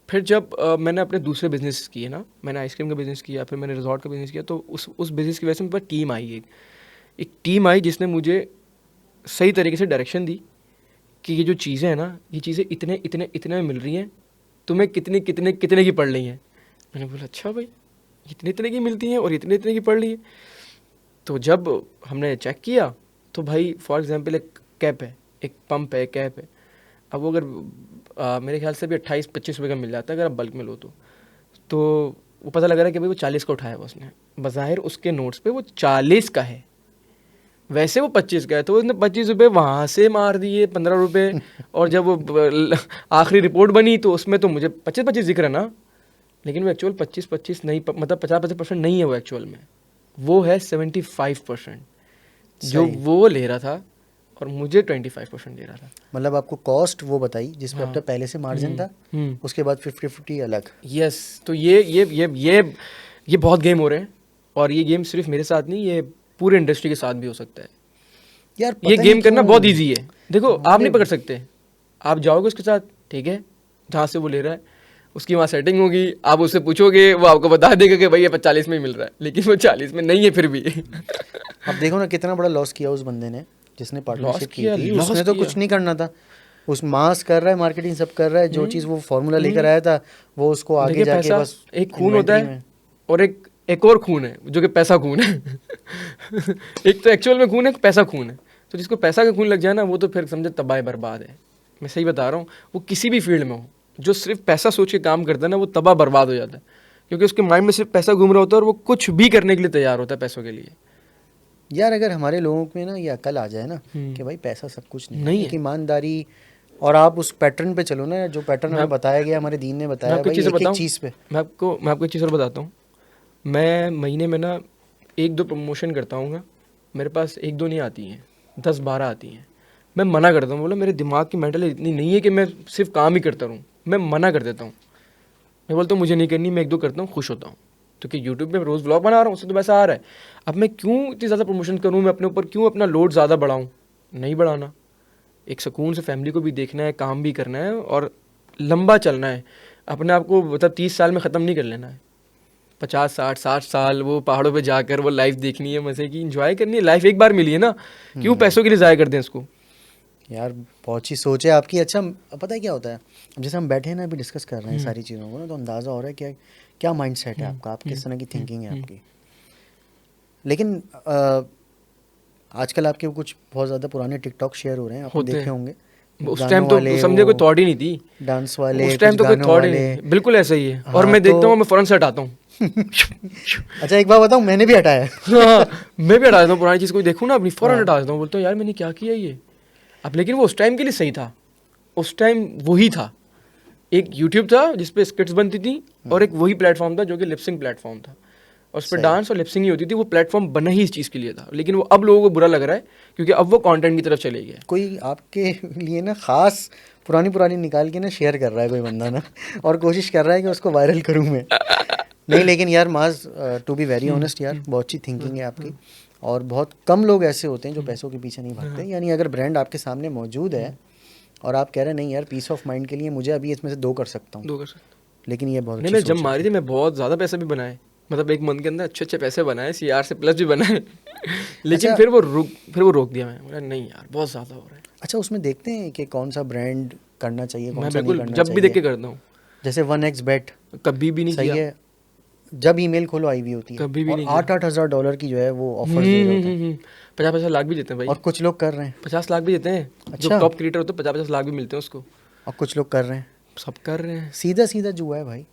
फिर जब मैंने अपने दूसरे बिज़नेस किए ना, मैंने आइसक्रीम का बिज़नेस किया, फिर मैंने रिजॉर्ट का बिज़नेस किया, तो उस बिज़नेस की वजह से मेरे पास टीम आई, एक टीम आई जिसने मुझे सही तरीके से डायरेक्शन दी कि ये जो चीज़ें हैं ना, ये चीज़ें इतने इतने इतने में मिल रही हैं, तुम्हें कितने कितने कितने की पड़ रही हैं। मैंने बोला अच्छा भाई, इतने इतने की मिलती हैं और इतने इतने की पड़ रही है। तो जब हमने चेक किया तो भाई फॉर एग्जांपल एक कैप है, एक पंप है, कैप है, अब वो अगर मेरे ख्याल से भी 28-25 रुपये का मिल जाता है अगर आप बल्क में लो तो वो पता लग रहा है कि भाई वो 40 का उठाया हुआ उसने, बज़ाहिर उसके नोट्स पे वो 40 का है, वैसे वो 25 का है, तो उसने 25 रुपये वहाँ से मार दिए, 15 रुपये। और जब वो आखिरी रिपोर्ट बनी तो उसमें तो मुझे 25-25 दिख रहा ना, लेकिन वो एक्चुअल 25-25 नहीं, मतलब 50% नहीं है वो एक्चुअल में, वो है 75% जो वो ले रहा था, और मुझे 25% दे रहा था। मतलब आपको कॉस्ट वो बताई जिस पे आपका पहले से मार्जिन था, उसके बाद 50-50 अलग। यस, तो ये बहुत गेम हो रहे हैं, और ये गेम सिर्फ मेरे साथ नहीं, ये पूरे इंडस्ट्री के साथ भी हो सकता है यार। ये गेम करना बहुत इजी है। देखो आप नहीं पकड़ सकते, आप जाओगे उसके साथ, ठीक है, जहाँ से वो ले रहा है उसकी वहाँ सेटिंग होगी, आप उससे पूछोगे, वो आपको बता देगा कि भाई ये 45 में ही मिल रहा है, लेकिन वो 40 में नहीं है फिर भी। अब देखो ना कितना बड़ा लॉस किया उस बंदे ने जिसने पार्टनरशिप की किया, थी। लॉस उसने तो किया। कुछ नहीं करना था, उस मास कर रहा है, मार्केटिंग सब कर रहा है, जो चीज़ वो फॉर्मूला लेकर आया था वो उसको आगे देखिए जाके पैसा बस एक खून होता इन्वेंट्री है में। और एक और खून है जो कि पैसा खून है। एक तो एक्चुअल में खून है, एक पैसा खून है। तो जिसको पैसा का खून लग जाए ना वो तो फिर समझे तबाह बर्बाद है। मैं सही बता रहा हूँ, वो किसी भी फील्ड में हो, जो सिर्फ पैसा सोच के काम करता है ना वो तबाह बर्बाद हो जाता है, क्योंकि उसके माइंड में सिर्फ पैसा घूम रहा होता है और वो कुछ भी करने के लिए तैयार होता है पैसों के लिए। यार अगर हमारे लोगों में ना ये अकल आ जाए ना कि भाई पैसा सब कुछ नहीं है, नहीं एक है। ईमानदारी, और आप उस पैटर्न पे चलो ना जो पैटर्न मैं हमें आप- बताया गया, हमारे दीन ने मैं बताया आपको एक भाई, चीज़ एक एक बताऊँ, चीज़ पे। मैं आपको एक चीज़ और बताता हूँ। मैं महीने में ना 1-2 प्रमोशन करता हूँ। मेरे पास 1-2 नहीं आती हैं, 10-12 आती हैं। मैं मना करता हूँ, बोला मेरे दिमाग की मेंटल इतनी नहीं है कि मैं सिर्फ काम ही करता रहूँ। मैं मना कर देता हूँ, मैं बोलता हूँ मुझे नहीं करनी, मैं 1-2 करता हूँ, खुश होता हूँ। क्योंकि यूट्यूब पे रोज़ व्लॉग बना रहा हूँ, उससे तो पैसा आ रहा है। अब मैं क्यों इतनी ज़्यादा प्रमोशन करूँ, मैं अपने ऊपर क्यों अपना लोड ज़्यादा बढ़ाऊँ? नहीं बढ़ाना। एक सुकून से फैमिली को भी देखना है, काम भी करना है और लंबा चलना है। अपने आप को मतलब 30 साल में ख़त्म नहीं कर लेना है। 50, 60, 60 साल वो पहाड़ों पे जाकर वो लाइफ देखनी है, मज़े की एंजॉय करनी है। लाइफ एक बार मिली है ना, क्यों पैसों के लिए ज़ाया कर दें इसको? यार बहुत अच्छी सोच है आपकी। अच्छा पता है क्या होता है, अब जैसे हम बैठे हैं ना अभी डिस्कस कर रहे हैं सारी चीज़ों को ना, तो अंदाज़ा हो रहा है क्या क्या माइंड सेट है आपका, आप किस तरह की थिंकिंग है आपकी। लेकिन आजकल आपके कुछ बहुत ज़्यादा पुराने टिकटॉक शेयर हो रहे हैं, आपने होते देखे हैं। होंगे, उस टाइम गानों तो वाले, समझे कोई वो थॉट ही नहीं थी। डांस वाले, उस कुछ टाइम तो कोई गानों थॉट ही वाले। नहीं, बिल्कुल ऐसा ही है। और हाँ मैं तो देखता हूँ, मैं फ़ौरन से हटाता हूँ। अच्छा एक बात बताऊँ, मैंने भी हटाया है। हाँ, मैं भी हटा देता हूँ पुरानी चीज़, कोई देखूँ ना अपनी फ़ौरन हाँ हटा देता हूँ। बोलता हूँ यार मैंने क्या किया ये। अब लेकिन वो उस टाइम के लिए सही था, उस टाइम वही था। एक यूट्यूब था जिस पे स्किट्स बनती थी और एक वही प्लेटफॉर्म था जो कि लिपसिंग प्लेटफॉर्म था, और उस पर सही। डांस और लिपसिंग ही होती थी। वो प्लेटफॉर्म बना ही इस चीज़ के लिए था, लेकिन वो अब लोगों को बुरा लग रहा है क्योंकि अब वो कंटेंट की तरफ चले गए। कोई आपके लिए ना खास पुरानी पुरानी निकाल के ना शेयर कर रहा है कोई बंदा ना, और कोशिश कर रहा है कि उसको वायरल करूं मैं। नहीं लेकिन यार माज, टू बी वेरी ऑनेस्ट यार, बहुत अच्छी थिंकिंग है आपकी। और बहुत कम लोग ऐसे होते हैं जो पैसों के पीछे नहीं भागते। यानी अगर ब्रांड आपके सामने मौजूद है और आप कह रहे हैं नहीं यार पीस ऑफ माइंड के लिए मुझे अभी इसमें से 2 कर सकता हूँ, दो कर सकते। लेकिन ये बहुत नहीं, अच्छी मैं जब सोच है मारी आपकी। थी मैं बहुत ज़्यादा पैसे भी बनाए, मतलब एक मंथ के अंदर अच्छे अच्छे पैसे बनाए, CR से प्लस भी बनाए। लेकिन अच्छा फिर वो रोक दिया। मैं बोला नहीं यार बहुत ज़्यादा हो रहा है। अच्छा, उसमें देखते हैं कि कौन सा ब्रांड करना चाहिए, कौन मैं सा नहीं बिल्कुल करना जब भी देख चाहिए। के करता हूँ, जैसे 1xbet कभी भी नहीं सही किया, है, जब ईमेल खोलो आई हुई होती है, कभी भी और नहीं किया। 8-8 हज़ार डॉलर की जो है वो ऑफर्स दे रहे होते हैं, 50-50 लाख भी देते हैं और भाई। कुछ लोग कर रहे हैं। 50 लाख भी देते हैं। जो अच्छा, टॉप क्रिएटर होते हैं 50-50 लाख भी मिलते हैं उसको। और कुछ लोग कर रहे हैं। सब कर रहे हैं। सीधा सीधा जुआ है भाई,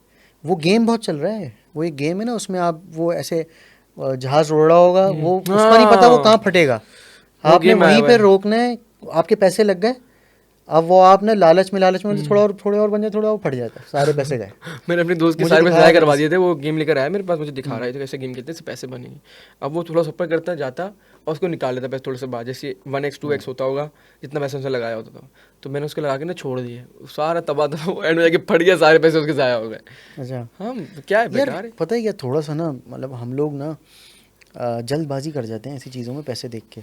वो गेम बहुत चल रहा है। वो एक गेम है ना, उसमें आप वो ऐसे जहाज उड़ रहा होगा, वो उसका नहीं पता वो कहाँ हाँ, फटेगा, वो आपने गेम आया वहीं हुआ पे है। रोकना है। आपके पैसे लग गए, अब वो आपने लालच में थोड़े और बन जाए, थोड़ा और फट जाता है, सारे पैसे गए। मैंने अपने दोस्त के मुझे सारे पैसे दिखाया ज़ाया था करवा किसी। दिए थे। वो गेम लेकर आया मेरे पास, मुझे दिखा रहा है तो कैसे गेम खेलते हैं, इससे पैसे बनेंगे। अब वो थोड़ा सफर करता जाता और उसको निकाल लेता पैसे थोड़े से बाद, जैसे 1x 2x होता होगा जितना पैसा उसने लगाया होता था। तो मैंने उसको लगा के ना छोड़ दिए, सारा तबाह था, एंड में जाके फट गया, सारे पैसे उसके ज़ाया हो गए। अच्छा हाँ, क्या है, यार बेकार है। पता है क्या, थोड़ा सा ना मतलब हम लोग ना जल्दबाजी कर जाते हैं ऐसी चीज़ों में पैसे देख के।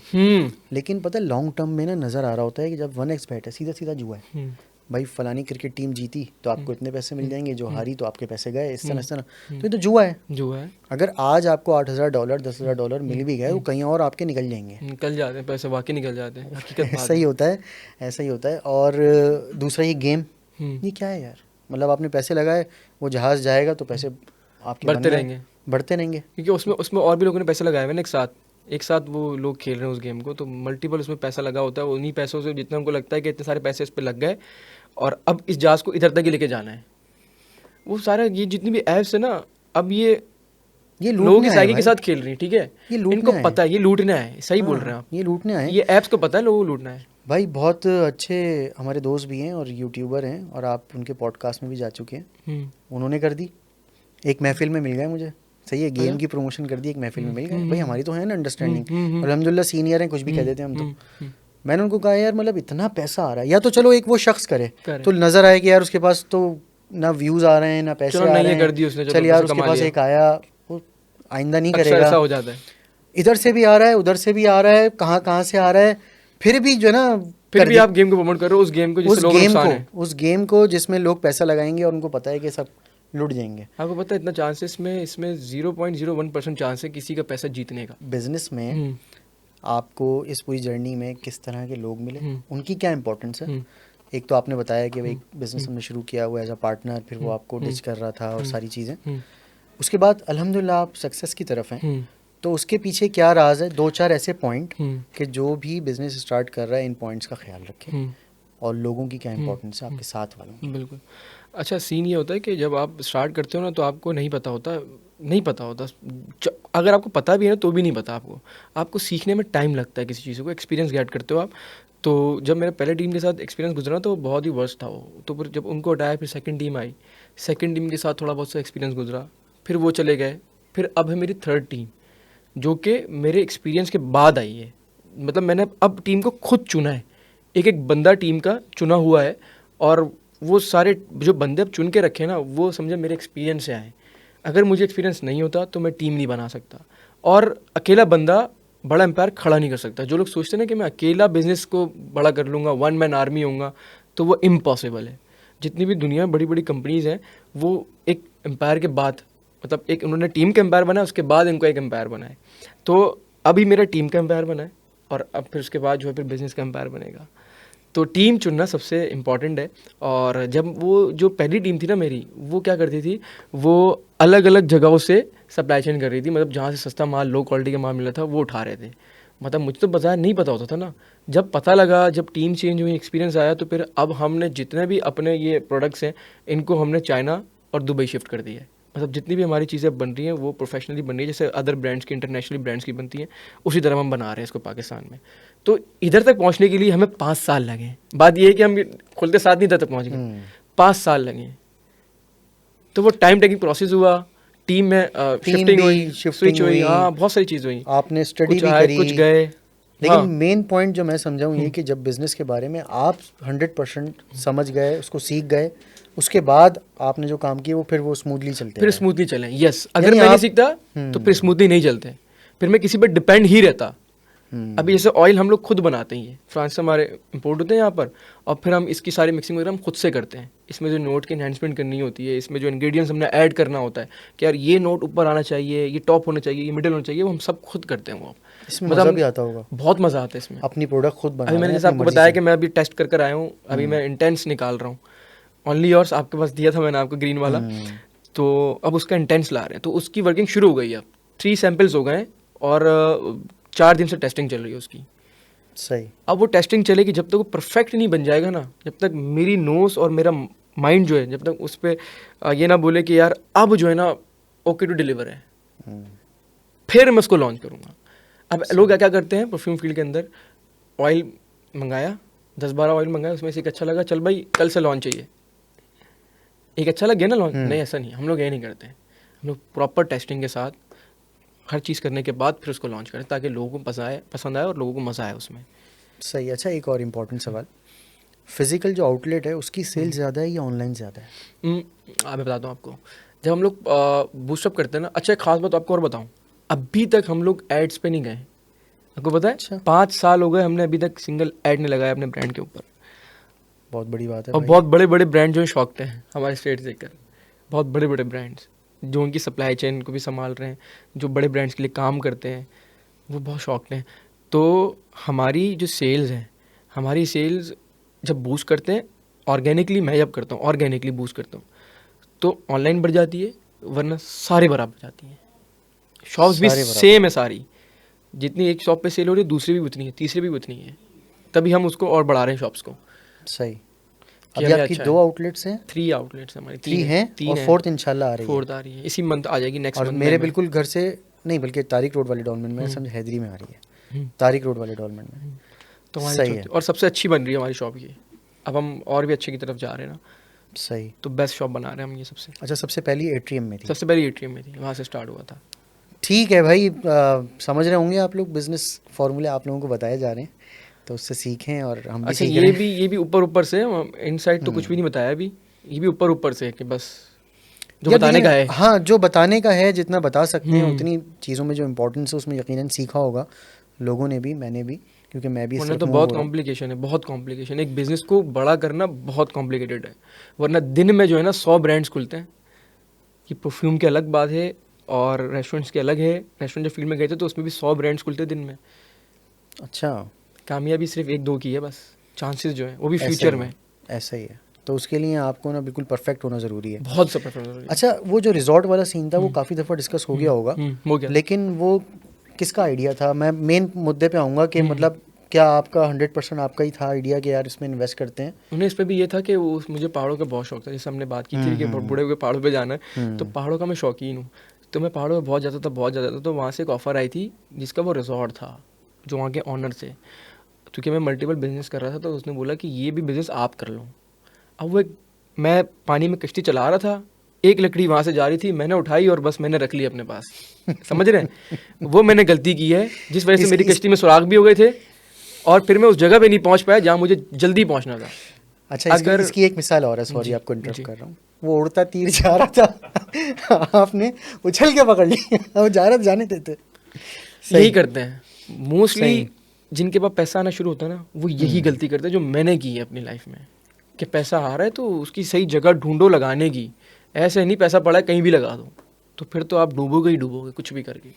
लेकिन पता है लॉन्ग टर्म में ना नज़र आ रहा होता है कि जब 1xbet है, सीधा सीधा जुआ है भाई, फलानी क्रिकेट टीम जीती तो आपको इतने पैसे मिल जाएंगे, जो हारी तो आपके पैसे गए, इस तरह। तो ये तो जुआ है। जो है अगर आज आपको 8,000 डॉलर 10,000 डॉलर मिल भी गए, वो कहीं और आपके निकल जाएंगे। निकल जाते हैं पैसे, वाकई निकल जाते हैं, हकीकत बात ऐसा ही है। होता है, ऐसा ही होता है। और दूसरा ये गेम, हम्म, ये क्या है यार, मतलब आपने पैसे लगाए, वो जहाज़ जाएगा तो पैसे आपके बन बढ़ते गए, रहेंगे। बढ़ते रहेंगे। क्योंकि उसमें उसमें और भी लोगों ने पैसे लगाए हुए हैं ना, एक साथ वो लोग खेल रहे हैं उस गेम को, तो मल्टीपल उसमें पैसा लगा होता है। उन्हीं पैसों से जितना उनको लगता है कि इतने सारे पैसे इस पे लग गए और अब इस जहाज़ को इधर तक ही लेके जाना है, वो सारा ये जितनी भी ऐप्स है ना, अब ये ये लोगों लूटने की आए साइकी के भाई, साथ खेल रही है, ठीक है। ये लूटने इनको आए। पता है ये लूटना है, सही बोल रहे हैं हाँ, आप। ये लूटने आए ये ऐप्स को पता है लोगों को लूटना है। भाई। बहुत अच्छे हमारे दोस्त भी हैं और यूट्यूबर हैं, और आप उनके पॉडकास्ट में भी जा चुके हैं। उन्होंने कर दी, एक महफिल में मिल गए मुझे, सही है, गेम की प्रमोशन कर दी, एक महफिल में मिल गए भाई। हमारी तो है ना अंडरस्टैंडिंग, अल्हम्दुलिल्लाह सीनियर हैं, कुछ भी कह देते हैं हम तो। मैंने उनको कहा यार मतलब इतना पैसा आ रहा है, या तो चलो एक वो शख्स करे तो नज़र आए कि यार उसके पास तो ना व्यूज़ आ रहे हैं ना पैसे आ रहे कर दी हैं, उसने, चल यार उसके पास एक आया, वो आइंदा नहीं अक्सर करेगा। ऐसा हो जाता है। इधर से भी आ रहा है, उधर से भी आ रहा है, कहाँ कहाँ से आ रहा है, फिर भी जो है ना फिर कर भी दी। आप गेम को प्रमोट करो, उस गेम को जिससे लोगों को नुकसान है। उस गेम को जिसमें लोग पैसा लगाएंगे और उनको पता है कि सब लुट जाएंगे। आपको पता है इतना चांसेस में, इसमें 0.01% चांस है किसी का पैसा जीतने का। बिजनेस में आपको इस पूरी जर्नी में किस तरह के लोग मिले, उनकी क्या इंपॉर्टेंस है? एक तो आपने बताया कि भाई बिजनेस हमने शुरू किया हुआ एज अ पार्टनर, फिर वो आपको डिच कर रहा था और सारी चीज़ें, उसके बाद अल्हम्दुलिल्लाह आप सक्सेस की तरफ हैं, तो उसके पीछे क्या राज है? 2-4 ऐसे पॉइंट कि जो भी बिजनेस स्टार्ट कर रहा है इन पॉइंट्स का ख्याल रखें, और लोगों की क्या इंपॉर्टेंस है आपके साथ वालों की? बिल्कुल। अच्छा, सीन ये होता है कि जब आप स्टार्ट करते हो ना तो आपको नहीं पता होता, नहीं पता होता, अगर आपको पता भी है ना तो भी नहीं पता आपको सीखने में टाइम लगता है किसी चीज़ को, एक्सपीरियंस गेट करते हो आप। तो जब मेरे पहले टीम के साथ एक्सपीरियंस गुजरा तो बहुत ही वर्स्ट था वो, तो फिर जब उनको हटाया फिर सेकंड टीम आई, सेकंड टीम के साथ थोड़ा बहुत सा एक्सपीरियंस गुजरा, फिर वो चले गए, फिर अब है मेरी थर्ड टीम जो कि मेरे एक्सपीरियंस के बाद आई है। मतलब मैंने अब टीम को खुद चुना है, एक एक बंदा टीम का चुना हुआ है, और वो सारे जो बंदे अब चुन के रखे ना वो समझे मेरे एक्सपीरियंस से आए। अगर मुझे एक्सपीरियंस नहीं होता तो मैं टीम नहीं बना सकता, और अकेला बंदा बड़ा एम्पायर खड़ा नहीं कर सकता। जो लोग सोचते हैं ना कि मैं अकेला बिजनेस को बड़ा कर लूँगा, वन मैन आर्मी होऊंगा, तो वो इम्पॉसिबल है। जितनी भी दुनिया में बड़ी बड़ी कंपनीज़ हैं वो एक एम्पायर के बाद, मतलब एक उन्होंने टीम का एम्पायर बनाया, उसके बाद इनको एक एम्पायर बनाए। तो अभी मेरा टीम का एम्पायर बना है, और अब फिर उसके बाद जो है फिर बिज़नेस का एम्पायर बनेगा। तो टीम चुनना सबसे इम्पॉर्टेंट है। और जब वो जो पहली टीम थी ना मेरी, वो क्या करती थी, वो अलग अलग जगहों से सप्लाई चेन कर रही थी, मतलब जहाँ से सस्ता माल, लो क्वालिटी का माल मिला था वो उठा रहे थे। मतलब मुझे तो बाजार नहीं पता होता था ना, जब पता लगा, जब टीम चेंज हुई, एक्सपीरियंस आया, तो फिर अब हमने जितने भी अपने ये प्रोडक्ट्स हैं इनको हमने चाइना और दुबई शिफ्ट कर दिया है। मतलब जितनी भी हमारी चीज़ें बन रही हैं वो प्रोफेशनली बन रही है, जैसे अदर ब्रांड्स की, इंटरनेशनली ब्रांड्स की बनती हैं, उसी तरह हम बना रहे हैं इसको पाकिस्तान में। तो इधर तक पहुंचने के लिए हमें 5 साल लगे। बात ये है कि हम खुलते साथ नहीं इधर तक पहुंच गए, 5 साल लगे। तो वो टाइम टेकिंग प्रोसेस हुआ, टीम में शिफ्टिंग हुई, स्विच हुई, हाँ बहुत सारी चीज़ हुई, आपने स्टडी भी आए, करी, कुछ गए। लेकिन मेन पॉइंट जो मैं समझाऊँ ये कि जब बिजनेस के बारे में आप 100% समझ गए, उसको सीख गए, उसके बाद आपने जो काम किया वो फिर वो स्मूथली चलते फिर रहे। स्मूथली चले। यस, अगर मैं नहीं सीखता तो फिर स्मूथली नहीं चलते, फिर मैं किसी पर डिपेंड ही रहता। अभी जैसे ऑयल हम लोग खुद बनाते हैं, फ्रांस से हमारे इंपोर्ट होते हैं यहाँ पर, और फिर हम इसकी सारी मिक्सिंग वगैरह हम खुद से करते हैं। इसमें जो नोट की एनहेंसमेंट करनी होती है, इसमें जो इंग्रेडिएंट्स हमने ऐड करना होता है कि यार ये नोट ऊपर आना चाहिए, ये टॉप होना चाहिए, ये मिडिल होना चाहिए, वो हम सब खुद करते हैं। वो इसमें मज़ा भी आता होगा, बहुत मज़ा आता है इसमें, अपनी प्रोडक्ट खुद बना। अभी मैंने जैसे आपको बताया कि मैं अभी टेस्ट कर कर आया हूँ, अभी मैं इंटेंस निकाल रहा हूँ, ओनली योर्स आपके पास दिया था मैंने आपको ग्रीन वाला, तो अब उसका इंटेंस ला रहे हैं, तो उसकी वर्किंग शुरू हो गई है। अब 3 सैंपल्स हो गए और 4 दिन से टेस्टिंग चल रही है उसकी। सही। अब वो टेस्टिंग चलेगी, जब तक वो परफेक्ट नहीं बन जाएगा ना, जब तक मेरी नोस और मेरा माइंड जो है, जब तक उस पर ये ना बोले कि यार अब जो है ना ओके टू डिलीवर है, फिर मैं उसको लॉन्च करूँगा। अब लोग क्या करते हैं परफ्यूम फील्ड के अंदर, ऑयल मंगाया, 10-12 ऑयल मंगाया, उसमें से एक अच्छा लगा, चल भाई कल से लॉन्च चाहिए, एक अच्छा लग गया ना लॉन्च। नहीं, ऐसा नहीं, हम लोग ये नहीं करते हैं। हम लोग प्रॉपर टेस्टिंग के साथ हर चीज़ करने के बाद फिर उसको लॉन्च करें, ताकि लोगों को पसंद आए और लोगों को मज़ा आए उसमें। सही। अच्छा, एक और इम्पॉर्टेंट सवाल, फिजिकल जो आउटलेट है उसकी सेल ज़्यादा है या ऑनलाइन ज़्यादा है? मैं बताता हूँ आपको, जब हम लोग बूस्टअप करते हैं ना, अच्छा एक खास बात आपको और बताऊँ, अभी तक हम लोग एड्स पे नहीं गए। आपको पता है? अच्छा। 5 साल हो गए हमने अभी तक सिंगल एड नहीं लगाया अपने ब्रांड के ऊपर। बहुत बड़ी बात है। और बहुत बड़े बड़े ब्रांड जो शौकते हैं हमारे स्टेट से कर, बहुत बड़े बड़े ब्रांड्स जो उनकी सप्लाई चेन को भी संभाल रहे हैं, जो बड़े ब्रांड्स के लिए काम करते हैं, वो बहुत शौकते हैं। तो हमारी जो सेल्स हैं, हमारी सेल्स जब बूस्ट करते हैं ऑर्गेनिकली, मैं जब करता हूँ ऑर्गेनिकली बूस्ट करता हूँ, तो ऑनलाइन बढ़ जाती है, वरना सारी बराबर जाती हैं। शॉप्स भी सेम है सारी, जितनी एक शॉप पे सेल हो रही है दूसरी भी उतनी है, तीसरी भी उतनी है, तभी हम उसको और बढ़ा रहे हैं शॉप्स को। सही। अभी आपकी 2 आउटलेट्स हैं? 3 आउटलेट्स हमारी, 3 हैं और 4th इंशाल्लाह आ रही है। 4th आ रही है, इसी मंथ आ जाएगी, नेक्स्ट मंथ। और मेरे बिल्कुल घर से नहीं, बल्कि तारिक रोड वाले डॉलमेंट में, समझ हैदरी में आ रही है, तारिक रोड वाले डॉलमेंट में। तो सही है, और सबसे अच्छी बन रही है हमारी शॉप ये। अब हम और भी अच्छे की तरफ जा रहे हैं ना। सही। तो बेस्ट शॉप बना रहे हैं हम ये सबसे। अच्छा, सबसे पहली एट्रियम में थी? सबसे पहली एट्रियम में थी, वहाँ से स्टार्ट हुआ था। ठीक है भाई, समझ रहे होंगे आप लोग, बिजनेस फार्मूले आप लोगों को बताए जा रहे हैं, तो उससे सीखें और हम भी सीखें। ये भी ऊपर से, इनसाइड तो कुछ भी नहीं बताया अभी, ये भी ऊपर से कि बस जो बताने का है। हाँ, जो बताने का है, जितना बता सकते हैं उतनी चीज़ों में जो इम्पोर्टेंस है उसमें यकीनन सीखा होगा लोगों ने भी, मैंने भी, क्योंकि मैं भी। तो बहुत कॉम्प्लिकेशन है, बहुत कॉम्प्लिकेशन है, एक बिज़नेस को बड़ा करना बहुत कॉम्प्लिकेटेड है, वरना दिन में जो है ना 100 ब्रांड्स खुलते हैं। कि परफ्यूम की अलग बात है और रेस्टोरेंट्स की अलग है, रेस्टोरेंट जब फील्ड में गए थे तो उसमें भी 100 ब्रांड्स खुलते दिन में। अच्छा, कामयाबी सिर्फ 1-2 की है बस, चांसेस जो है वो भी ऐसा फ्यूचर ही में है, ऐसा ही है। तो उसके लिए आपको ना बिल्कुल परफेक्ट होना ज़रूरी है। बहुत सब प्रेफर करूँगी। अच्छा, वो जो रिजॉर्ट वाला सीन था वो काफ़ी दफ़ा डिस्कस हो गया होगा, हो गया। लेकिन वो किसका आइडिया था? मैं मेन मुद्दे पे आऊँगा कि मतलब क्या आपका 100% आपका ही था आइडिया कि यार इसमें इन्वेस्ट करते हैं? उन्हें इस पे भी ये था कि वो मुझे पहाड़ों का बहुत शौक था, जैसे हमने बात की थी कि बूढ़े हुए पहाड़ों पे जाना है, तो पहाड़ों का मैं शौकीन हूँ। तो मैं पहाड़ों में बहुत जाता था, बहुत जाता था। तो वहाँ से एक ऑफ़र आई थी जिसका वो रिजॉर्ट था, जो वहाँ के ऑनर थे। क्योंकि मैं मल्टीपल बिजनेस कर रहा था, तो उसने बोला कि ये भी बिज़नेस आप कर लो। अब वो एक, मैं पानी में कश्ती चला रहा था, एक लकड़ी वहाँ से जा रही थी, मैंने उठाई और बस मैंने रख ली अपने पास। समझ रहे हैं? वो मैंने गलती की है, जिस वजह से मेरी कश्ती में सुराख भी हो गए थे और फिर मैं उस जगह पे नहीं पहुँच पाया जहाँ मुझे जल्दी पहुँचना था। अच्छा, इसकी एक मिसाल और है, सॉरी जी, आपको इंटरप्ट जी। कर रहा हूँ। वो उड़ता तीर जा रहा था आपने उछल के पकड़ लिया, वो जा रहा था, जाने देते। यही सही, करते हैं मोस्टली, सही। जिनके पास पैसा आना शुरू होता है ना, वो यही गलती करते हैं जो मैंने की है अपनी लाइफ में, कि पैसा आ रहा है तो उसकी सही जगह ढूंढो लगाने की। ऐसे नहीं पैसा पड़ा है कहीं भी लगा दो, तो फिर तो आप डूबोगे ही डूबोगे कुछ भी करके।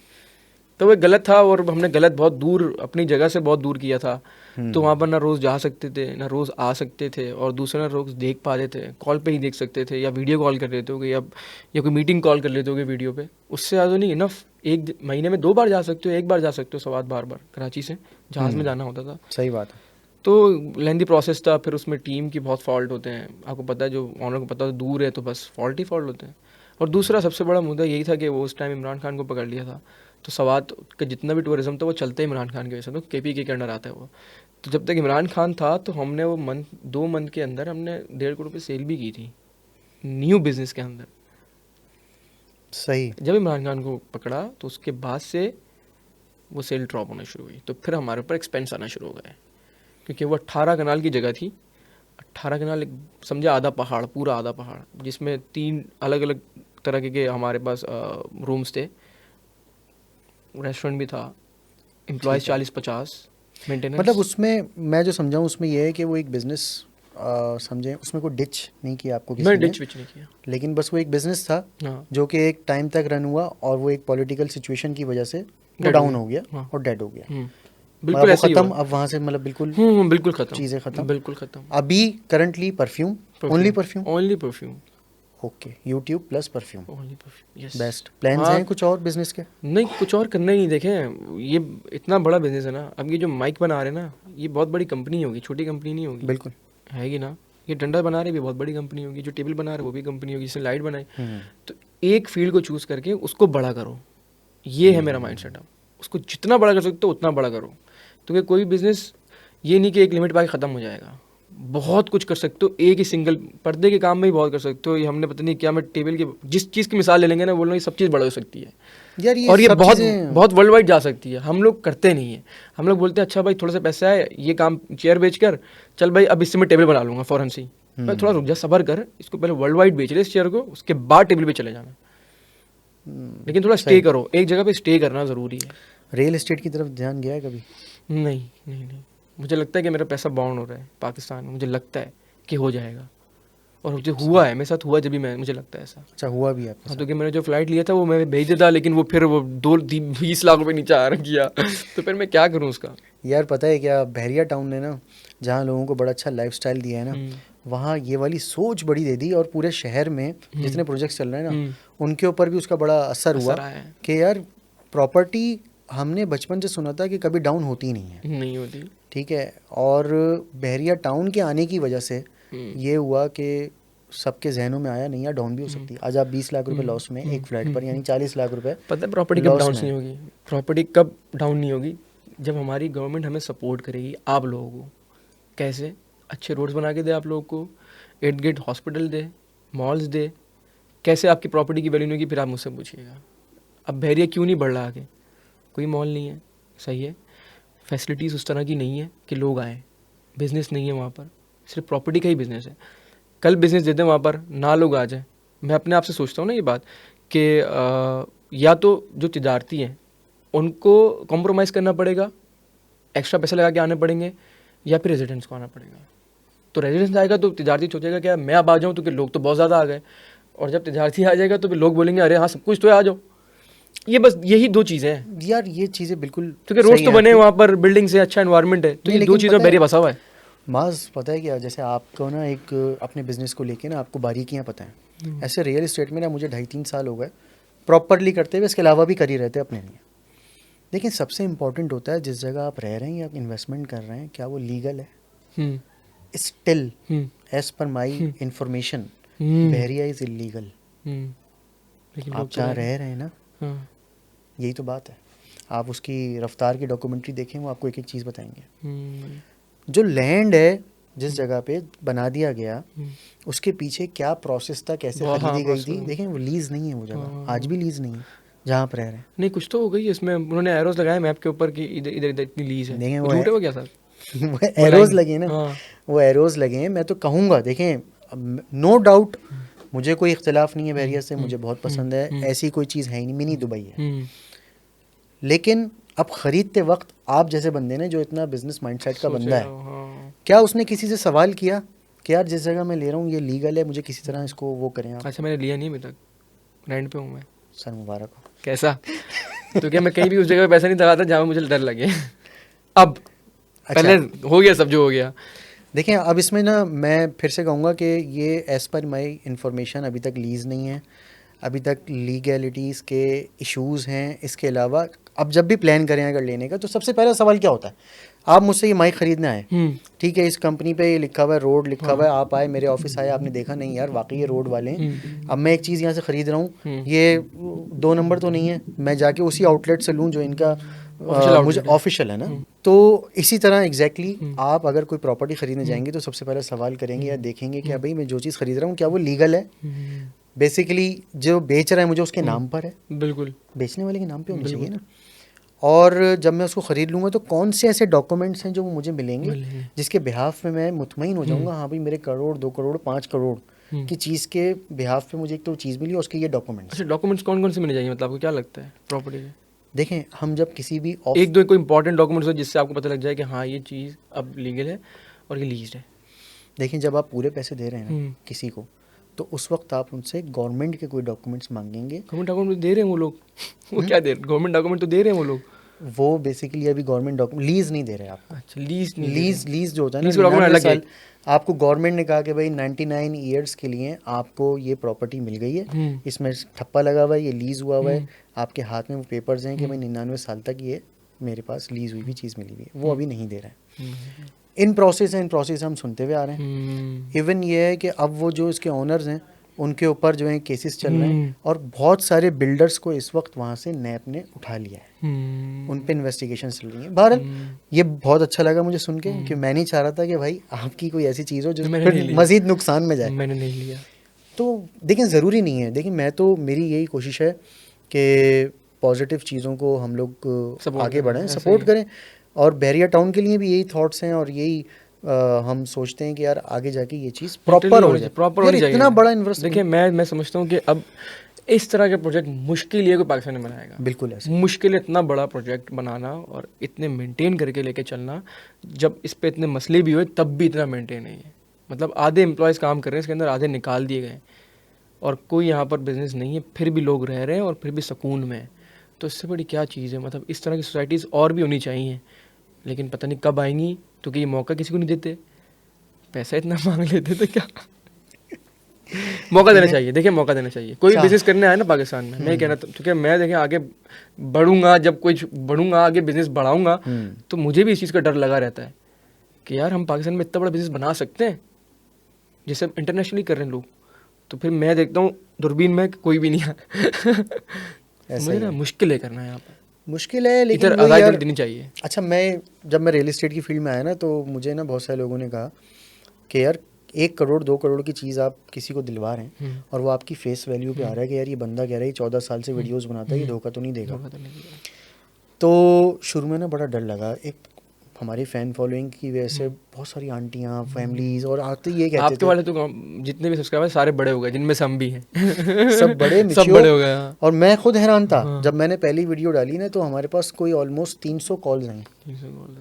तो वो गलत था और हमने गलत बहुत दूर, अपनी जगह से बहुत दूर किया था। तो वहाँ पर ना रोज़ जा सकते थे, ना रोज़ आ सकते थे, और दूसरा ना रोज़ देख पाते थे, कॉल पे ही देख सकते थे, या वीडियो कॉल कर लेते होगे, या कोई मीटिंग कॉल कर लेते होगे वीडियो पे। उससे ज़्यादा नहीं इनफ। एक महीने में 2 बार जा सकते हो, 1 बार जा सकते हो, सवाद बार कराची से जहाज़ में जाना होता था। सही बात है। तो लेंदी प्रोसेस था, फिर उसमें टीम की बहुत फॉल्ट होते हैं, आपको पता है, जो ऑनर को पता है दूर है तो बस फॉल्ट ही फॉल्ट होते हैं। और दूसरा सबसे बड़ा मुद्दा यही था कि वो उस टाइम इमरान खान को पकड़ लिया था, तो सवात का जितना भी टूरिज्म था वो चलता ही इमरान खान की वजह से, तो KPK के अंडर आता है वो। तो जब तक इमरान खान था तो हमने वो 2 मंथ के अंदर हमने 1.5 करोड़ रुपये सेल भी की थी न्यू बिजनेस के अंदर। सही। जब इमरान खान को पकड़ा तो उसके बाद से वो सेल ड्रॉप होना शुरू हुई, तो फिर हमारे ऊपर एक्सपेंस आना शुरू हो गए, क्योंकि वो 18 कनाल की जगह थी। 18 कनाल समझे आधा पहाड़, पूरा आधा पहाड़, जिसमें 3 अलग अलग तरह के हमारे पास रूम्स थे, रेस्टोरेंट भी था, एम्प्लॉयज़ 40-50, मेंटेनेंस। मतलब उसमें मैं जो समझाऊँ उसमें यह है कि वो एक बिजनेस समझें, उसमें कोई डिच नहीं किया आपको किसी मैं ने, डिच विच नहीं किया। लेकिन बस वो एक बिजनेस था हाँ, जो कि एक टाइम तक रन हुआ और वो एक पॉलिटिकल सिचुएशन की वजह से वो डेड डाउन हो गया हाँ। और डेड हो गया। मतलब बिल्कुल वो ऐसे ही ख़त्म, हुआ। अब वहाँ से मतलब बिल्कुल बिल्कुल ख़त्म, चीज़ें ख़त्म। बिल्कुल ख़त्म। अभी currently perfume, only perfume. Only perfume. Okay, YouTube plus perfume, only perfume, yes. Best. Plans हाँ, हैं कुछ और बिजनेस के? नहीं कुछ और करना ही नहीं। देखें, ये इतना बड़ा बिजनेस है ना, अब ये जो माइक बना रहे हैं ना, ये बहुत बड़ी कंपनी होगी, छोटी कंपनी नहीं होगी। बिल्कुल है कि ना? ये डंडा बना रहे भी बहुत बड़ी कंपनी होगी, जो टेबल बना रहे वो भी कंपनी होगी, जिसने लाइट बनाई। तो एक फील्ड को चूज़ करके उसको बड़ा करो, ये है मेरा माइंड सेट। अब उसको जितना बड़ा कर सकते हो उतना बड़ा करो, क्योंकि कोई बिजनेस ये नहीं कि एक लिमिट पर ख़त्म हो जाएगा। बहुत कुछ कर सकते हो, एक ही सिंगल पर्दे के काम में ही बहुत कर सकते हो। ये हमने पता नहीं क्या, मैं टेबल की जिस चीज़ की मिसाल ले लेंगे ना, बोल रहा हूँ ये सब चीज़ बड़ा हो सकती है, यार, ये और ये सब बहुत चीज़ें बहुत वर्ल्ड वाइड जा सकती है। हम लोग करते नहीं है। हम लोग बोलते हैं अच्छा भाई थोड़ा सा पैसा है, ये काम चेयर बेच कर चल भाई, अब इससे मैं टेबल बना लूँगा फ़ौरन से ही। भाई थोड़ा रुक जा, सब्र कर, इसको पहले वर्ल्ड वाइड बेच ले इस चेयर को, उसके बाद टेबल पे चले जाना। लेकिन थोड़ा स्टे करो, एक जगह पे स्टे करना ज़रूरी है। रियल एस्टेट की तरफ ध्यान गया है कभी? नहीं नहीं नहीं, मुझे लगता है कि मेरा पैसा बाउंड हो रहा है पाकिस्तान में, मुझे लगता है कि हो जाएगा, और मुझे हुआ है, मेरे साथ हुआ जब भी, मैं मुझे लगता है ऐसा। अच्छा, हुआ भी आपके हाँ, साथ? तो कि मैंने जो फ्लाइट लिया था वो मैं भेज देता, लेकिन वो फिर वो 20 लाख रुपए नीचे आ किया तो फिर मैं क्या करूँ उसका। यार पता है क्या, बहरिया टाउन ने ना जहाँ लोगों को बड़ा अच्छा लाइफस्टाइल दिया है ना, वहाँ ये वाली सोच बड़ी दे दी, और पूरे शहर में जितने प्रोजेक्ट्स चल रहे हैं ना उनके ऊपर भी उसका बड़ा असर हुआ कि यार प्रॉपर्टी हमने बचपन से सुना था कि कभी डाउन होती ही नहीं है, नहीं होती। ठीक है, और बहरिया टाउन के आने की वजह से ये हुआ कि सबके जहनों में आया नहीं यार डाउन भी हो सकती है। आज आप 20 लाख रुपए लॉस में एक फ्लैट पर, यानी 40 लाख रुपए पता है प्रॉपर्टी कब डाउन नहीं होगी? प्रॉपर्टी कब डाउन नहीं होगी? जब हमारी गवर्नमेंट हमें सपोर्ट करेगी आप लोगों को। कैसे? अच्छे रोड्स बना के दे आप लोगों को, इर्द गिर्द हॉस्पिटल दे, मॉल्स दे। कैसे आपकी प्रॉपर्टी की वैल्यू नहीं होगी? फिर आप मुझसे पूछिएगा। अब बहरिया क्यों नहीं बढ़ रहा आगे? कोई मॉल नहीं है, सही है, फैसिलिटीज़ उस तरह की नहीं है कि लोग आएँ, बिज़नेस नहीं है वहाँ पर, सिर्फ प्रॉपर्टी का ही बिज़नेस है। कल बिज़नेस दे दें वहाँ पर, ना लोग आ जाए। मैं अपने आप से सोचता हूँ ना ये बात कि या तो जो तिजारती हैं उनको कॉम्प्रोमाइज़ करना पड़ेगा, एक्स्ट्रा पैसे लगा के आने पड़ेंगे, या फिर रेजिडेंट्स को आना पड़ेगा। तो रेजिडेंट्स आएगा तो तिजारती सोचेगा क्या मैं अब आ जाऊँ, तो कि लोग तो बहुत ज़्यादा आ गए, और जब तिजारती आ जाएगा तो फिर लोग बोलेंगे अरे हाँ सब कुछ तो है, आ जाओ। ये बस यही दो चीज़ें हैं यार, ये चीज़ें बिल्कुल क्योंकि रोड तो बने वहाँ पर, बिल्डिंग से अच्छा एनवायरनमेंट है, तो ये दो चीज़ों में बैरियर बसा हुआ है। माज पता है क्या, जैसे आपको ना एक अपने बिजनेस को लेके ना आपको बारीकियाँ पता हैं, ऐसे रियल एस्टेट में ना मुझे 2.5-3 साल हो गए प्रॉपरली करते हुए, इसके अलावा भी कर ही रहते हैं अपने लिए। लेकिन सबसे इम्पोर्टेंट होता है जिस जगह आप रह रहे हैं या आप इन्वेस्टमेंट कर रहे हैं, क्या वो लीगल है? Still as per my information Bahria is illegal. आप जहाँ रह रहे हैं ना, यही तो बात है। आप उसकी रफ्तार की डॉक्यूमेंट्री देखें, वो आपको एक एक चीज़ बताएंगे। जो लैंड है जिस जगह पे बना दिया गया, उसके पीछे क्या प्रोसेस था, कैसे खरीदी गई थी, देखें वो लीज नहीं है, वो जगह आज भी लीज नहीं है जहाँ आप रह रहे हैं। नहीं, कुछ तो हो गई इसमें, उन्होंने एरोस लगाए मैप के ऊपर कि इधर इधर इधर इतनी लीज है। देखें वो झूठ है वो क्या सर? वो एरोज लगे ना, वो एरोज लगे हैं। मैं तो कहूँगा, देखें नो डाउट मुझे कोई इख्तिलाफ नहीं है बहरिया से, मुझे बहुत पसंद है, ऐसी कोई चीज़ है ही नहीं, मिनी दुबई है। लेकिन अब ख़रीदते वक्त आप जैसे बंदे ने जो इतना बिजनेस माइंडसेट का बंदा है, क्या उसने किसी से सवाल किया कि यार जिस जगह मैं ले रहा हूँ ये लीगल है, मुझे किसी तरह इसको वो करें आप? अच्छा, मैंने लिया नहीं अभी तक, रेंट पे हूँ मैं। सर मुबारक हो। कैसा? तो क्या मैं कहीं भी उस जगह पे पैसा नहीं लगाता जहाँ मुझे डर लगे। अब पहले हो गया सब जो हो गया। देखें, अब इसमें ना मैं फिर से कहूँगा कि ये एज़ पर माई इंफॉर्मेशन अभी तक लीज़ नहीं है, अभी तक लीगैलिटीज़ के इश्यूज़ हैं। इसके अलावा अब जब भी प्लान करें अगर लेने का, तो सबसे पहला सवाल क्या होता है, आप मुझसे ये माइक ख़रीदना है, ठीक है, इस कंपनी पे ये लिखा हुआ है, रोड लिखा हुआ है, आप आए मेरे ऑफिस आए, आपने देखा नहीं यार वाकई ये रोड वाले हैं, अब मैं एक चीज़ यहाँ से ख़रीद रहा हूँ, ये 2 नंबर तो नहीं है, मैं जाके उसी आउटलेट से लूँ जो इनका मुझे ऑफिशियल है ना। तो इसी तरह एग्जैक्टली आप अगर कोई प्रॉपर्टी ख़रीदने जाएंगे तो सबसे पहले सवाल करेंगे या देखेंगे कि भाई मैं जो चीज़ ख़रीद रहा हूँ क्या वो लीगल है। बेसिकली जो बेच रहा है मुझे उसके नाम पर है, बिल्कुल बेचने वाले के नाम पे होना चाहिए ना। और जब मैं उसको ख़रीद लूँगा तो कौन से ऐसे डॉक्यूमेंट्स हैं जो मुझे मिलेंगे जिसके बिहाफ में मैं मुतमईन हो जाऊँगा, हाँ भाई मेरे करोड़ 2 करोड़ 5 करोड़ की चीज़ के बिहाफ पे मुझे एक तो चीज़ मिली और उसके ये डॉक्यूमेंट्स। अच्छा, डॉक्यूमेंट्स कौन कौन से मिल जाएंगे, मतलब आपको क्या लगता है प्रॉपर्टी के? देखें, हम जब किसी भी एक दो कोई इंपॉर्टेंट डॉक्यूमेंट्स हो जिससे आपको पता लग जाए कि हाँ ये चीज़ अब लीगल है और ये लीज्ड है। देखें, जब आप पूरे पैसे दे रहे हैं ना किसी को, तो उस वक्त आप उनसे गवर्नमेंट के कोई डॉक्यूमेंट्स मांगेंगे। गवर्नमेंट डॉक्यूमेंट दे रहे हैं वो लोग। वो क्या दे रहे हैं? गवर्नमेंट डॉक्यूमेंट तो दे रहे हैं वो लोग। वो बेसिकली अभी गवर्नमेंट डॉक्यूमेंट लीज नहीं दे रहे आपको। अच्छा, लीज नहीं, लीज जो होता है ना, 99 साल आपको गवर्नमेंट ने कहा कि भाई 99 ईयर्स के लिए आपको ये प्रॉपर्टी मिल गई है, इसमें ठप्पा लगा हुआ है, ये लीज हुआ हुआ है, आपके हाथ में वो पेपर्स हैं कि भाई 99 साल तक ये मेरे पास लीज हुई हुई चीज़ मिली हुई है। वो अभी नहीं दे रहे हैं, इन प्रोसेस है, इन प्रोसेस हम सुनते हुए आ रहे हैं। इवन ये है कि अब वो जो इसके ओनर्स हैं उनके ऊपर जो है केसेस चल रहे हैं और बहुत सारे बिल्डर्स को इस वक्त वहाँ से नैप ने उठा लिया है, उन पे इन्वेस्टिगेशन चल रही है। बहरहाल ये बहुत अच्छा लगा मुझे सुन के कि मैं नहीं चाह रहा था कि भाई आपकी कोई ऐसी चीज़ हो जो मज़ीद नुकसान में जाए। मैंने नहीं लिया। तो देखिए ज़रूरी नहीं है, देखिए मैं तो मेरी यही कोशिश है कि पॉजिटिव चीज़ों को हम लोग आगे बढ़ें, सपोर्ट करें। और बहरिया टाउन के लिए भी यही थॉट्स हैं और यही हम सोचते हैं कि यार आगे जाके ये चीज़ प्रॉपर हो जाए, प्रॉपर हो जाए। इतना बड़ा इन्वेस्टमेंट, देखिए मैं समझता हूँ कि अब इस तरह के प्रोजेक्ट मुश्किल है कोई पाकिस्तान में बनाएगा। बिल्कुल ऐसे मुश्किल है इतना बड़ा प्रोजेक्ट बनाना और इतने मेंटेन करके लेके चलना, जब इस पे इतने मसले भी हुए तब भी इतना मेंटेन नहीं है। मतलब आधे एम्प्लॉयज़ काम कर रहे हैं इसके अंदर, आधे निकाल दिए गए और कोई यहाँ पर बिजनेस नहीं है, फिर भी लोग रह रहे हैं और फिर भी सुकून में। तो इससे बड़ी क्या चीज़ है? मतलब इस तरह की सोसाइटीज़ और भी होनी चाहिए, लेकिन पता नहीं कब आएंगी, क्योंकि ये मौका किसी को नहीं देते। पैसा इतना मांग लेते तो क्या मौका देना चाहिए। देखिए मौका देना चाहिए, कोई बिजनेस करने आए ना पाकिस्तान में, मैं कहना क्योंकि मैं देखिए आगे बढ़ूंगा, जब कुछ बढ़ूंगा आगे बिजनेस बढ़ाऊंगा तो मुझे भी इस चीज़ का डर लगा रहता है कि यार हम पाकिस्तान में इतना बड़ा बिजनेस बना सकते हैं जैसे इंटरनेशनली कर रहे हैं लोग। तो फिर मैं देखता हूँ दूरबीन में कोई भी नहीं है। मुझे ना मुश्किल है करना यहाँ पर, मुश्किल है, लेकिन आज़ादी देनी चाहिए। अच्छा, मैं जब मैं रियल एस्टेट की फील्ड में आया ना तो मुझे ना बहुत सारे लोगों ने कहा कि यार 1 करोड़ 2 करोड़ की चीज़ आप किसी को दिलवा रहे हैं और वो आपकी फेस वैल्यू पे आ रहा है कि यार ये बंदा कह रहा है 14 साल से वीडियोस बनाता है, ये धोखा तो नहीं देगा। तो शुरू में ना बड़ा डर लगा। एक हमारी फ़ैन फॉलोइंग की वजह से बहुत सारी आंटियाँ, फैमिलीज़ और आते ये कहते थे आपके वाले तो जितने भी सब्सक्राइबर सारे बड़े हो गए, जिनमें से हम भी हैं। सब बड़े सब बड़े हो गए। और मैं खुद हैरान था जब मैंने पहली वीडियो डाली ना, तो हमारे पास कोई ऑलमोस्ट 300 कॉल्स आई,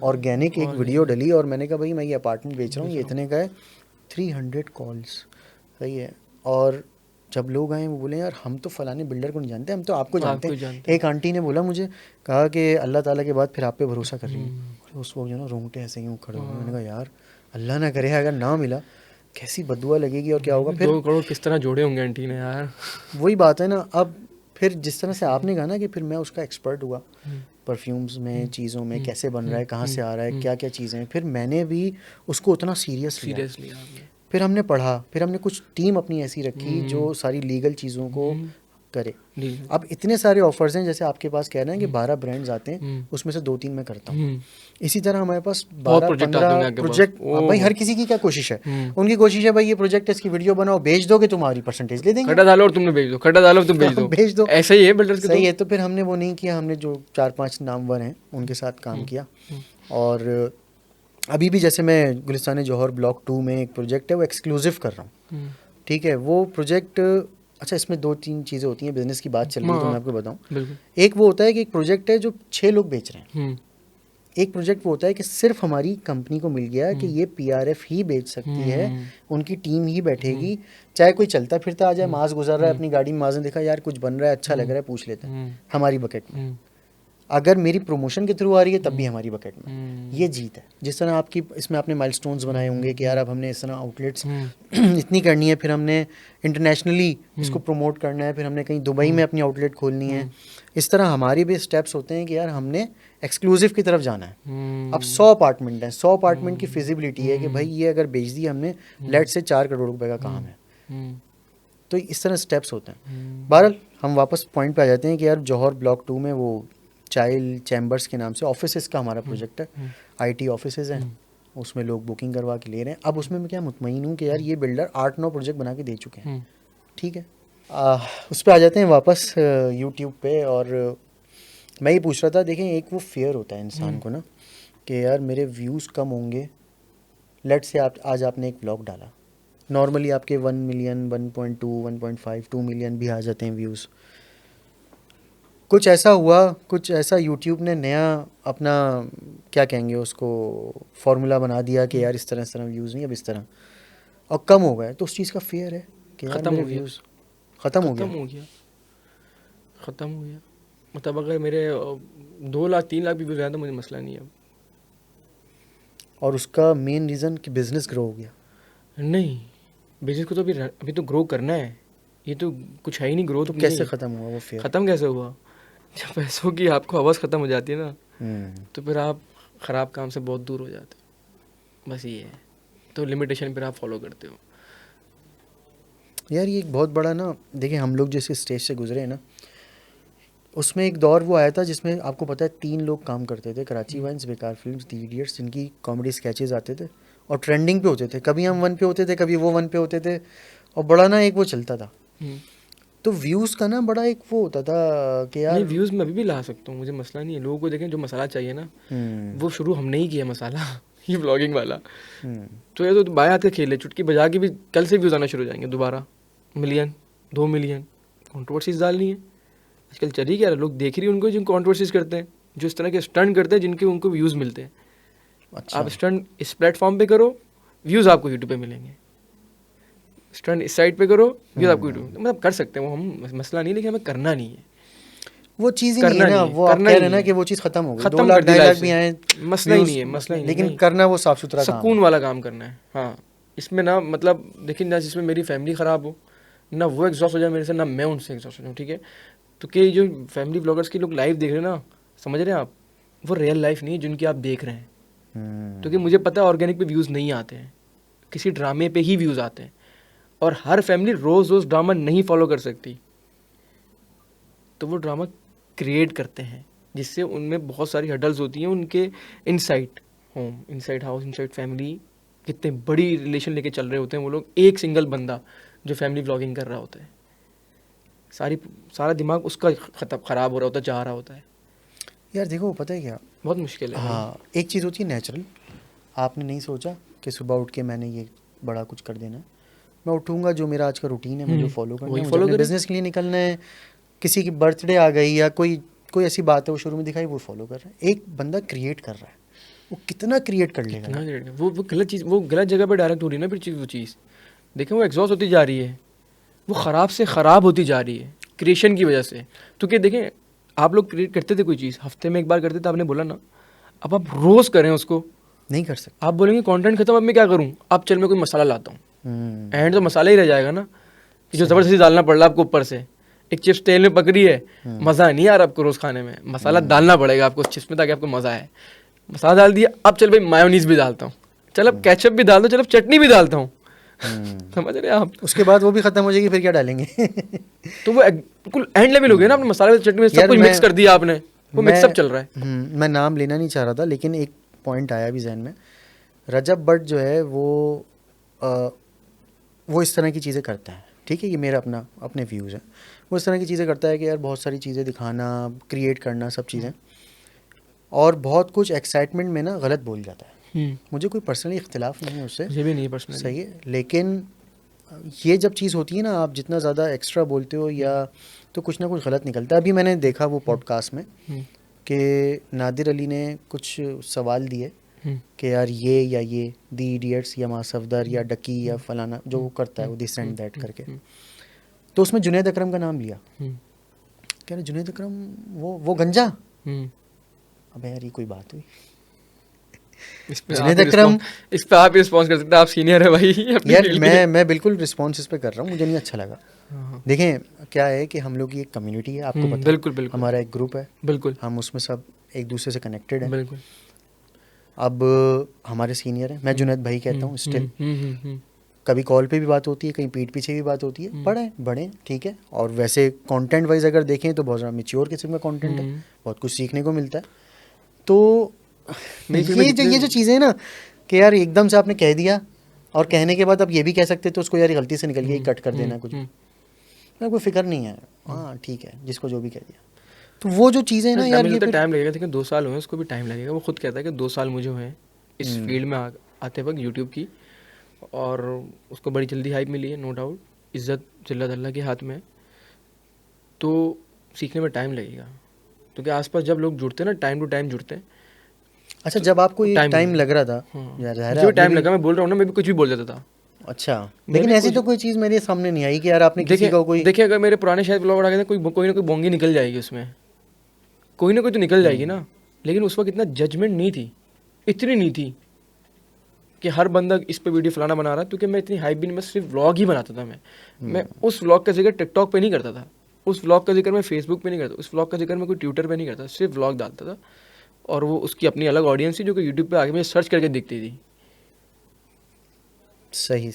ऑर्गेनिक एक वीडियो डली और मैंने कहा भाई मैं ये अपार्टमेंट बेच रहा हूँ, ये इतने का है, 300 कॉल्स, सही है। और जब लोग आए वो बोले यार हम तो फलाने बिल्डर को नहीं जानते, हम तो आपको जानते हैं। एक आंटी ने बोला मुझे, कहा कि अल्लाह ताला के बाद फिर आप पे भरोसा कर रही हूँ। उस वक्त जो ना रोंगटे ऐसे यूँ खड़े हो गए। मैंने कहा यार अल्लाह ना करे अगर ना मिला कैसी बददुआ लगेगी और क्या होगा। फिर 2 करोड़ किस तरह जोड़े होंगे आंटी ने यार। वही बात है ना। अब फिर जिस तरह से आपने कहा ना कि फिर मैं उसका एक्सपर्ट हुआ परफ्यूम्स में, चीज़ों में, कैसे बन रहा है, कहाँ से आ रहा है, क्या क्या चीज़ें हैं, फिर मैंने भी उसको उतना सीरियस लिया। फिर हमने पढ़ा, फिर हमने कुछ टीम अपनी ऐसी रखी जो सारी लीगल चीज़ों को करे। अब इतने सारे ऑफर्स हैं, जैसे आपके पास कह रहे हैं कि 12 ब्रांड्स आते हैं, उसमें से 2-3 मैं करता हूँ। इसी तरह हमारे पास 12-15 प्रोजेक्ट। भाई हर किसी की क्या कोशिश है, उनकी कोशिश है भाई ये प्रोजेक्ट है, इसकी वीडियो बनाओ, भेज दोगे तुम्हारी परसेंटेज ले देंगे। खड्डा डालो और तुमने भेज दो, खड्डा डालो तुम भेज दो, भेज दो। ऐसा ही है बिल्डर्स के। सही है। तो फिर हमने वो नहीं किया, हमने जो 4-5 नामवर हैं उनके साथ काम किया। और अभी भी जैसे मैं गुलिस्तान जौहर ब्लॉक 2 में एक प्रोजेक्ट है वो एक्सक्लूसिव कर रहा हूँ। ठीक है, वो प्रोजेक्ट अच्छा इसमें 2-3 चीज़ें होती हैं, बिजनेस की बात चल रही है तो मैं आपको बताऊं। एक वो होता है कि एक प्रोजेक्ट है जो 6 लोग बेच रहे हैं। एक प्रोजेक्ट वो होता है कि सिर्फ हमारी कंपनी को मिल गया कि ये पीआरएफ ही बेच सकती है, उनकी टीम ही बैठेगी, चाहे कोई चलता फिरता आ जाए, मास गुजर रहा है अपनी गाड़ी में, मास ने देखा यार कुछ बन रहा है अच्छा लग रहा है, पूछ लेते हैं, हमारी बकेट में। अगर मेरी प्रमोशन के थ्रू आ रही है तब भी हमारी बकेट में। ये जीत है। जिस तरह आपकी इसमें आपने माइलस्टोन्स बनाए होंगे कि यार अब हमने इस तरह आउटलेट्स इतनी करनी है, फिर हमने इंटरनेशनली इसको प्रमोट करना है, फिर हमने कहीं दुबई में अपनी आउटलेट खोलनी है। इस तरह हमारे भी स्टेप्स होते हैं कि यार हमने एक्सक्लूसिव की तरफ जाना है। अब 100 अपार्टमेंट हैं, 100 अपार्टमेंट की फिजिबिलिटी है कि भाई ये अगर बेच दी हमने, लेट से 4 करोड़ रुपए का काम है। तो इस तरह स्टेप्स होते हैं। बहरहाल हम वापस पॉइंट पे आ जाते हैं कि यार जौहर ब्लॉक 2 में वो चाइल्ड चैम्बर्स के नाम से ऑफिसेस का हमारा प्रोजेक्ट है। आईटी ऑफिसेस हैं, उसमें लोग बुकिंग करवा के ले रहे हैं। अब उसमें मैं क्या मुतमईन हूँ कि यार ये बिल्डर 8-9 प्रोजेक्ट बना के दे चुके हैं। ठीक है, उस पर आ जाते हैं वापस यूट्यूब पे। और मैं ये पूछ रहा था, देखें एक वो फेयर होता है इंसान को ना कि यार मेरे व्यूज़ कम होंगे। लेट से आप आज आपने एक व्लॉग डाला, नॉर्मली आपके 1 मिलियन, 1.2, 1.5, 2 मिलियन भी आ जाते हैं व्यूज़। कुछ ऐसा हुआ, कुछ ऐसा यूट्यूब ने नया अपना क्या कहेंगे उसको फॉर्मूला बना दिया कि यार इस तरह व्यूज़ नहीं, अब इस तरह, और कम हो गए, तो उस चीज़ का फेयर है कि यार मेरे व्यूज़ ख़त्म हो गया। मतलब अगर मेरे 2 लाख 3 लाख भी व्यूज़ आए तो मुझे मसला नहीं है। और उसका मेन रीज़न कि बिज़नेस ग्रो हो गया। नहीं, बिज़नेस को तो अभी तो ग्रो करना है, ये तो कुछ है ही नहीं ग्रो। तो कैसे ख़त्म हुआ वो फेयर? ख़त्म कैसे हुआ? जब पैसों की आपको हवस ख़त्म हो जाती है ना, तो फिर आप ख़राब काम से बहुत दूर हो जाते हो। बस ये है, तो लिमिटेशन फिर आप फॉलो करते हो। यार ये एक बहुत बड़ा ना, देखिए हम लोग जिस स्टेज से गुजरे हैं ना, उसमें एक दौर वो आया था जिसमें आपको पता है 3 लोग काम करते थे, कराची वाइन्स, बेकार फिल्म्स, दी इडियट्स, जिनकी कॉमेडी स्केचेस आते थे और ट्रेंडिंग पे होते थे। कभी हम 1 पे होते थे, कभी वो 1 पे होते थे, और बड़ा ना एक वो चलता था। तो व्यूज़ का ना बड़ा एक वो होता था कि यार व्यूज़ मैं अभी भी ला सकता हूँ, मुझे मसला नहीं है। लोगों को देखें जो मसाला चाहिए ना, वो शुरू हमने ही किया मसाला ये व्लॉगिंग वाला। तो ये तो बाएं हाथ के खेल है, चुटकी बजा के भी कल से व्यूज़ आना शुरू हो जाएंगे दोबारा, मिलियन 2 मिलियन। कंट्रोवर्सीज डालनी है आजकल, चली क्या लोग देख रही हैं उनको जो कंट्रोवर्सीज करते हैं, जो इस तरह के स्टंट करते हैं जिनके उनको व्यूज़ मिलते हैं। अच्छा। आप स्टंट इस प्लेटफॉर्म पे करो, व्यूज़ आपको यूट्यूब पे मिलेंगे। स्टंट इस साइड पे करो, व्यूज़ आपको यूट्यूब, मतलब कर सकते हैं वो, हम मसला नहीं, लेकिन हमें करना नहीं है वो चीज़ ही नहीं है ना। वो आप कह रहे हैं ना कि वो चीज़ खत्म हो गई, 2 लाख 2.5 लाख भी आए, मसला ही नहीं है, मसला ही नहीं, लेकिन करना वो साफ सुथरा सुकून वाला काम करना है। हाँ, इसमें ना मतलब देखिए ना, जिसमें मेरी फैमिली ख़राब हो ना, वो एग्जॉस्ट हो जाए मेरे से, ना मैं उनसे एग्जॉस्ट हो जाऊँ। ठीक है, तो कि जो फैमिली ब्लॉगर्स की लोग लाइव देख रहे हैं ना, समझ रहे हैं आप, वो रियल लाइफ नहीं है जिनकी आप देख रहे हैं। क्योंकि मुझे पता है ऑर्गेनिक पे व्यूज़ नहीं आते हैं, किसी ड्रामे पे ही व्यूज़ आते हैं, और हर फैमिली रोज़ रोज़ ड्रामा नहीं फॉलो कर सकती, तो वो ड्रामा क्रिएट करते हैं जिससे उनमें बहुत सारी हडल्स होती हैं उनके inside home, inside house, inside family, कितने बड़ी रिलेशन लेके चल रहे होते हैं वो लोग। एक सिंगल बंदा जो फैमिली व्लॉगिंग कर रहा होता है, सारा दिमाग उसका ख़राब हो रहा होता है, जा रहा होता है। यार देखो पता है क्या, बहुत मुश्किल है। हाँ, एक चीज़ होती है नेचुरल, आपने नहीं सोचा कि सुबह उठ के मैंने ये बड़ा कुछ कर देना है, मैं उठूँगा, जो मेरा आज का रूटीन है मुझे फॉलो करना है, मुझे अपने बिजनेस के लिए निकलना है, किसी की बर्थडे आ गई या कोई ऐसी बात है वो शुरू में दिखाई, वो फॉलो कर रहा है। एक बंदा क्रिएट कर रहा है, वो कितना क्रिएट कर लेगा, वो गलत चीज़, वो गलत जगह पर डायरेक्ट हो रही है ना फिर चीज़, वो चीज़ देखें वो एग्जॉस्ट होती जा रही है, वो ख़राब से ख़राब होती जा रही है क्रिएशन की वजह से। क्योंकि देखें, आप लोग क्रिएट करते थे कोई चीज़, हफ्ते में एक बार करते थे, आपने बोला ना, अब आप रोज़ करें उसको, नहीं कर सकते। आप बोलेंगे कंटेंट खत्म, अब मैं क्या करूँ, अब चल मैं कोई मसाला लाता हूँ, एंड तो मसाला ही रह जाएगा ना, कि जो ज़बरदस्ती डालना पड़ रहा है आपको ऊपर से। एक चिप्स तेल में पकड़ी है, मज़ा नहीं आ रहा आपको रोज़ खाने में, मसाला डालना पड़ेगा आपको उस चिप्स में ताकि आपको मज़ा आए। मसाला डाल दिया, अब चल भाई मायोनीज भी डालता हूँ, चल अब केचप भी डाल दो, चल अब चटनी भी डालता हूँ। समझ रहे आप? उसके बाद वो भी खत्म हो जाएगी, फिर क्या डालेंगे? तो वो बिल्कुल एंड लेवल हो गया ना, आपने मसाले चटनी में सब कुछ मिक्स कर दिया आपने, वो मिक्सअप चल रहा है। मैं नाम लेना नहीं चाह रहा था, लेकिन एक पॉइंट आया भी जहन में। रजब भट्ट जो है वो इस तरह की चीज़ें करता है, ठीक है, ये मेरा अपने व्यूज़ हैं। वो इस तरह की चीज़ें करता है कि यार बहुत सारी चीज़ें दिखाना, क्रिएट करना, सब चीज़ें, और बहुत कुछ एक्साइटमेंट में ना गलत बोल जाता है। मुझे कोई पर्सनली इख्तिलाफ नहीं है उससे, मुझे भी नहीं पर्सनली, सही है, लेकिन ये जब चीज़ होती है ना, आप जितना ज़्यादा एक्स्ट्रा बोलते हो या तो कुछ ना कुछ गलत निकलता है। अभी मैंने देखा वो पॉडकास्ट में कि नादिर अली ने कुछ सवाल दिए कि यार ये या ये दी इडियट्स या मां सफदर या डकी या फलाना जो वो करता है, वो दिस एंड दैट करके, तो उसमें जुनैद अकरम का नाम लिया। कह रहे जुनैद अकरम वो गंजा। अबे यार ये कोई बात हुई? जुनैद अकरम, इस पे आप रिस्पॉन्स कर सकते हैं, आप सीनियर है भाई यार मैं बिल्कुल रिस्पॉन्स इस पे कर रहा हूँ, मुझे नहीं अच्छा लगा। देखें क्या है कि हम लोग की एक कम्युनिटी है, आपको पता है, बिल्कुल, हमारा एक ग्रुप है, बिल्कुल, हम उसमें सब एक दूसरे से कनेक्टेड हैं। बिल्कुल। अब हमारे सीनियर हैं, मैं जुनैद भाई कहता हूँ स्टिल, कभी कॉल पे भी बात होती है, कहीं पीठ पीछे भी बात होती है, बड़े ठीक है। और वैसे कंटेंट वाइज अगर देखें तो बहुत ज़्यादा मैच्योर किस्म का कंटेंट है, बहुत कुछ सीखने को मिलता है। तो ये जो चीज़ें हैं ना कि यार एकदम से आपने कह दिया और कहने के बाद आप ये भी कह सकते तो उसको यार गलती से निकल गई, कट कर देना कुछ, मेरे कोई फिक्र नहीं है, हाँ ठीक है, जिसको जो भी कह दिया। तो वो जो चीज़ें ना यार, ये टाइम लगेगा, देखिए 2 साल हुए, उसको भी टाइम लगेगा। वो खुद कहता है कि 2 साल मुझे हुए इस फील्ड में आते वक्त यूट्यूब की, और उसको बड़ी जल्दी हाइप मिली है, नो डाउट, इज़्ज़त जिल्लत अल्लाह के हाथ में, तो सीखने में टाइम लगेगा। क्योंकि आसपास जब लोग जुड़ते हैं ना, टाइम टू टाइम जुड़ते हैं। अच्छा, जब आपको ये टाइम लग रहा था, मुझे भी टाइम लगा, मैं बोल रहा हूँ ना, मैं भी कुछ भी बोल देता था। अच्छा, लेकिन ऐसी तो कोई चीज़ मेरे सामने नहीं आई कि यार आपने किसी को कोई, देखिए अगर मेरे पुराने शायद ब्लॉग उठा के कोई ना कोई बोंगी निकल जाएगी उसमें, कोई ना कोई तो निकल जाएगी ना। लेकिन उस वक्त इतना जजमेंट नहीं थी, इतनी नहीं थी कि हर बंदा इस पे वीडियो फलाना बना रहा है, क्योंकि मैं इतनी हाइप भी नहीं, मैं सिर्फ व्लॉग ही बनाता था। मैं उस व्लॉग का जिक्र टिकटॉक पे नहीं करता था, उस व्लॉग का जिक्र मैं फेसबुक पे नहीं करता, उस व्लॉग का जिक्र मैं कोई ट्विटर पे नहीं करता, सिर्फ व्लॉग डालता था। और वो उसकी अपनी अलग ऑडियंस थी जो कि यूट्यूब पे आके मुझे सर्च करके दिखती थी। सही।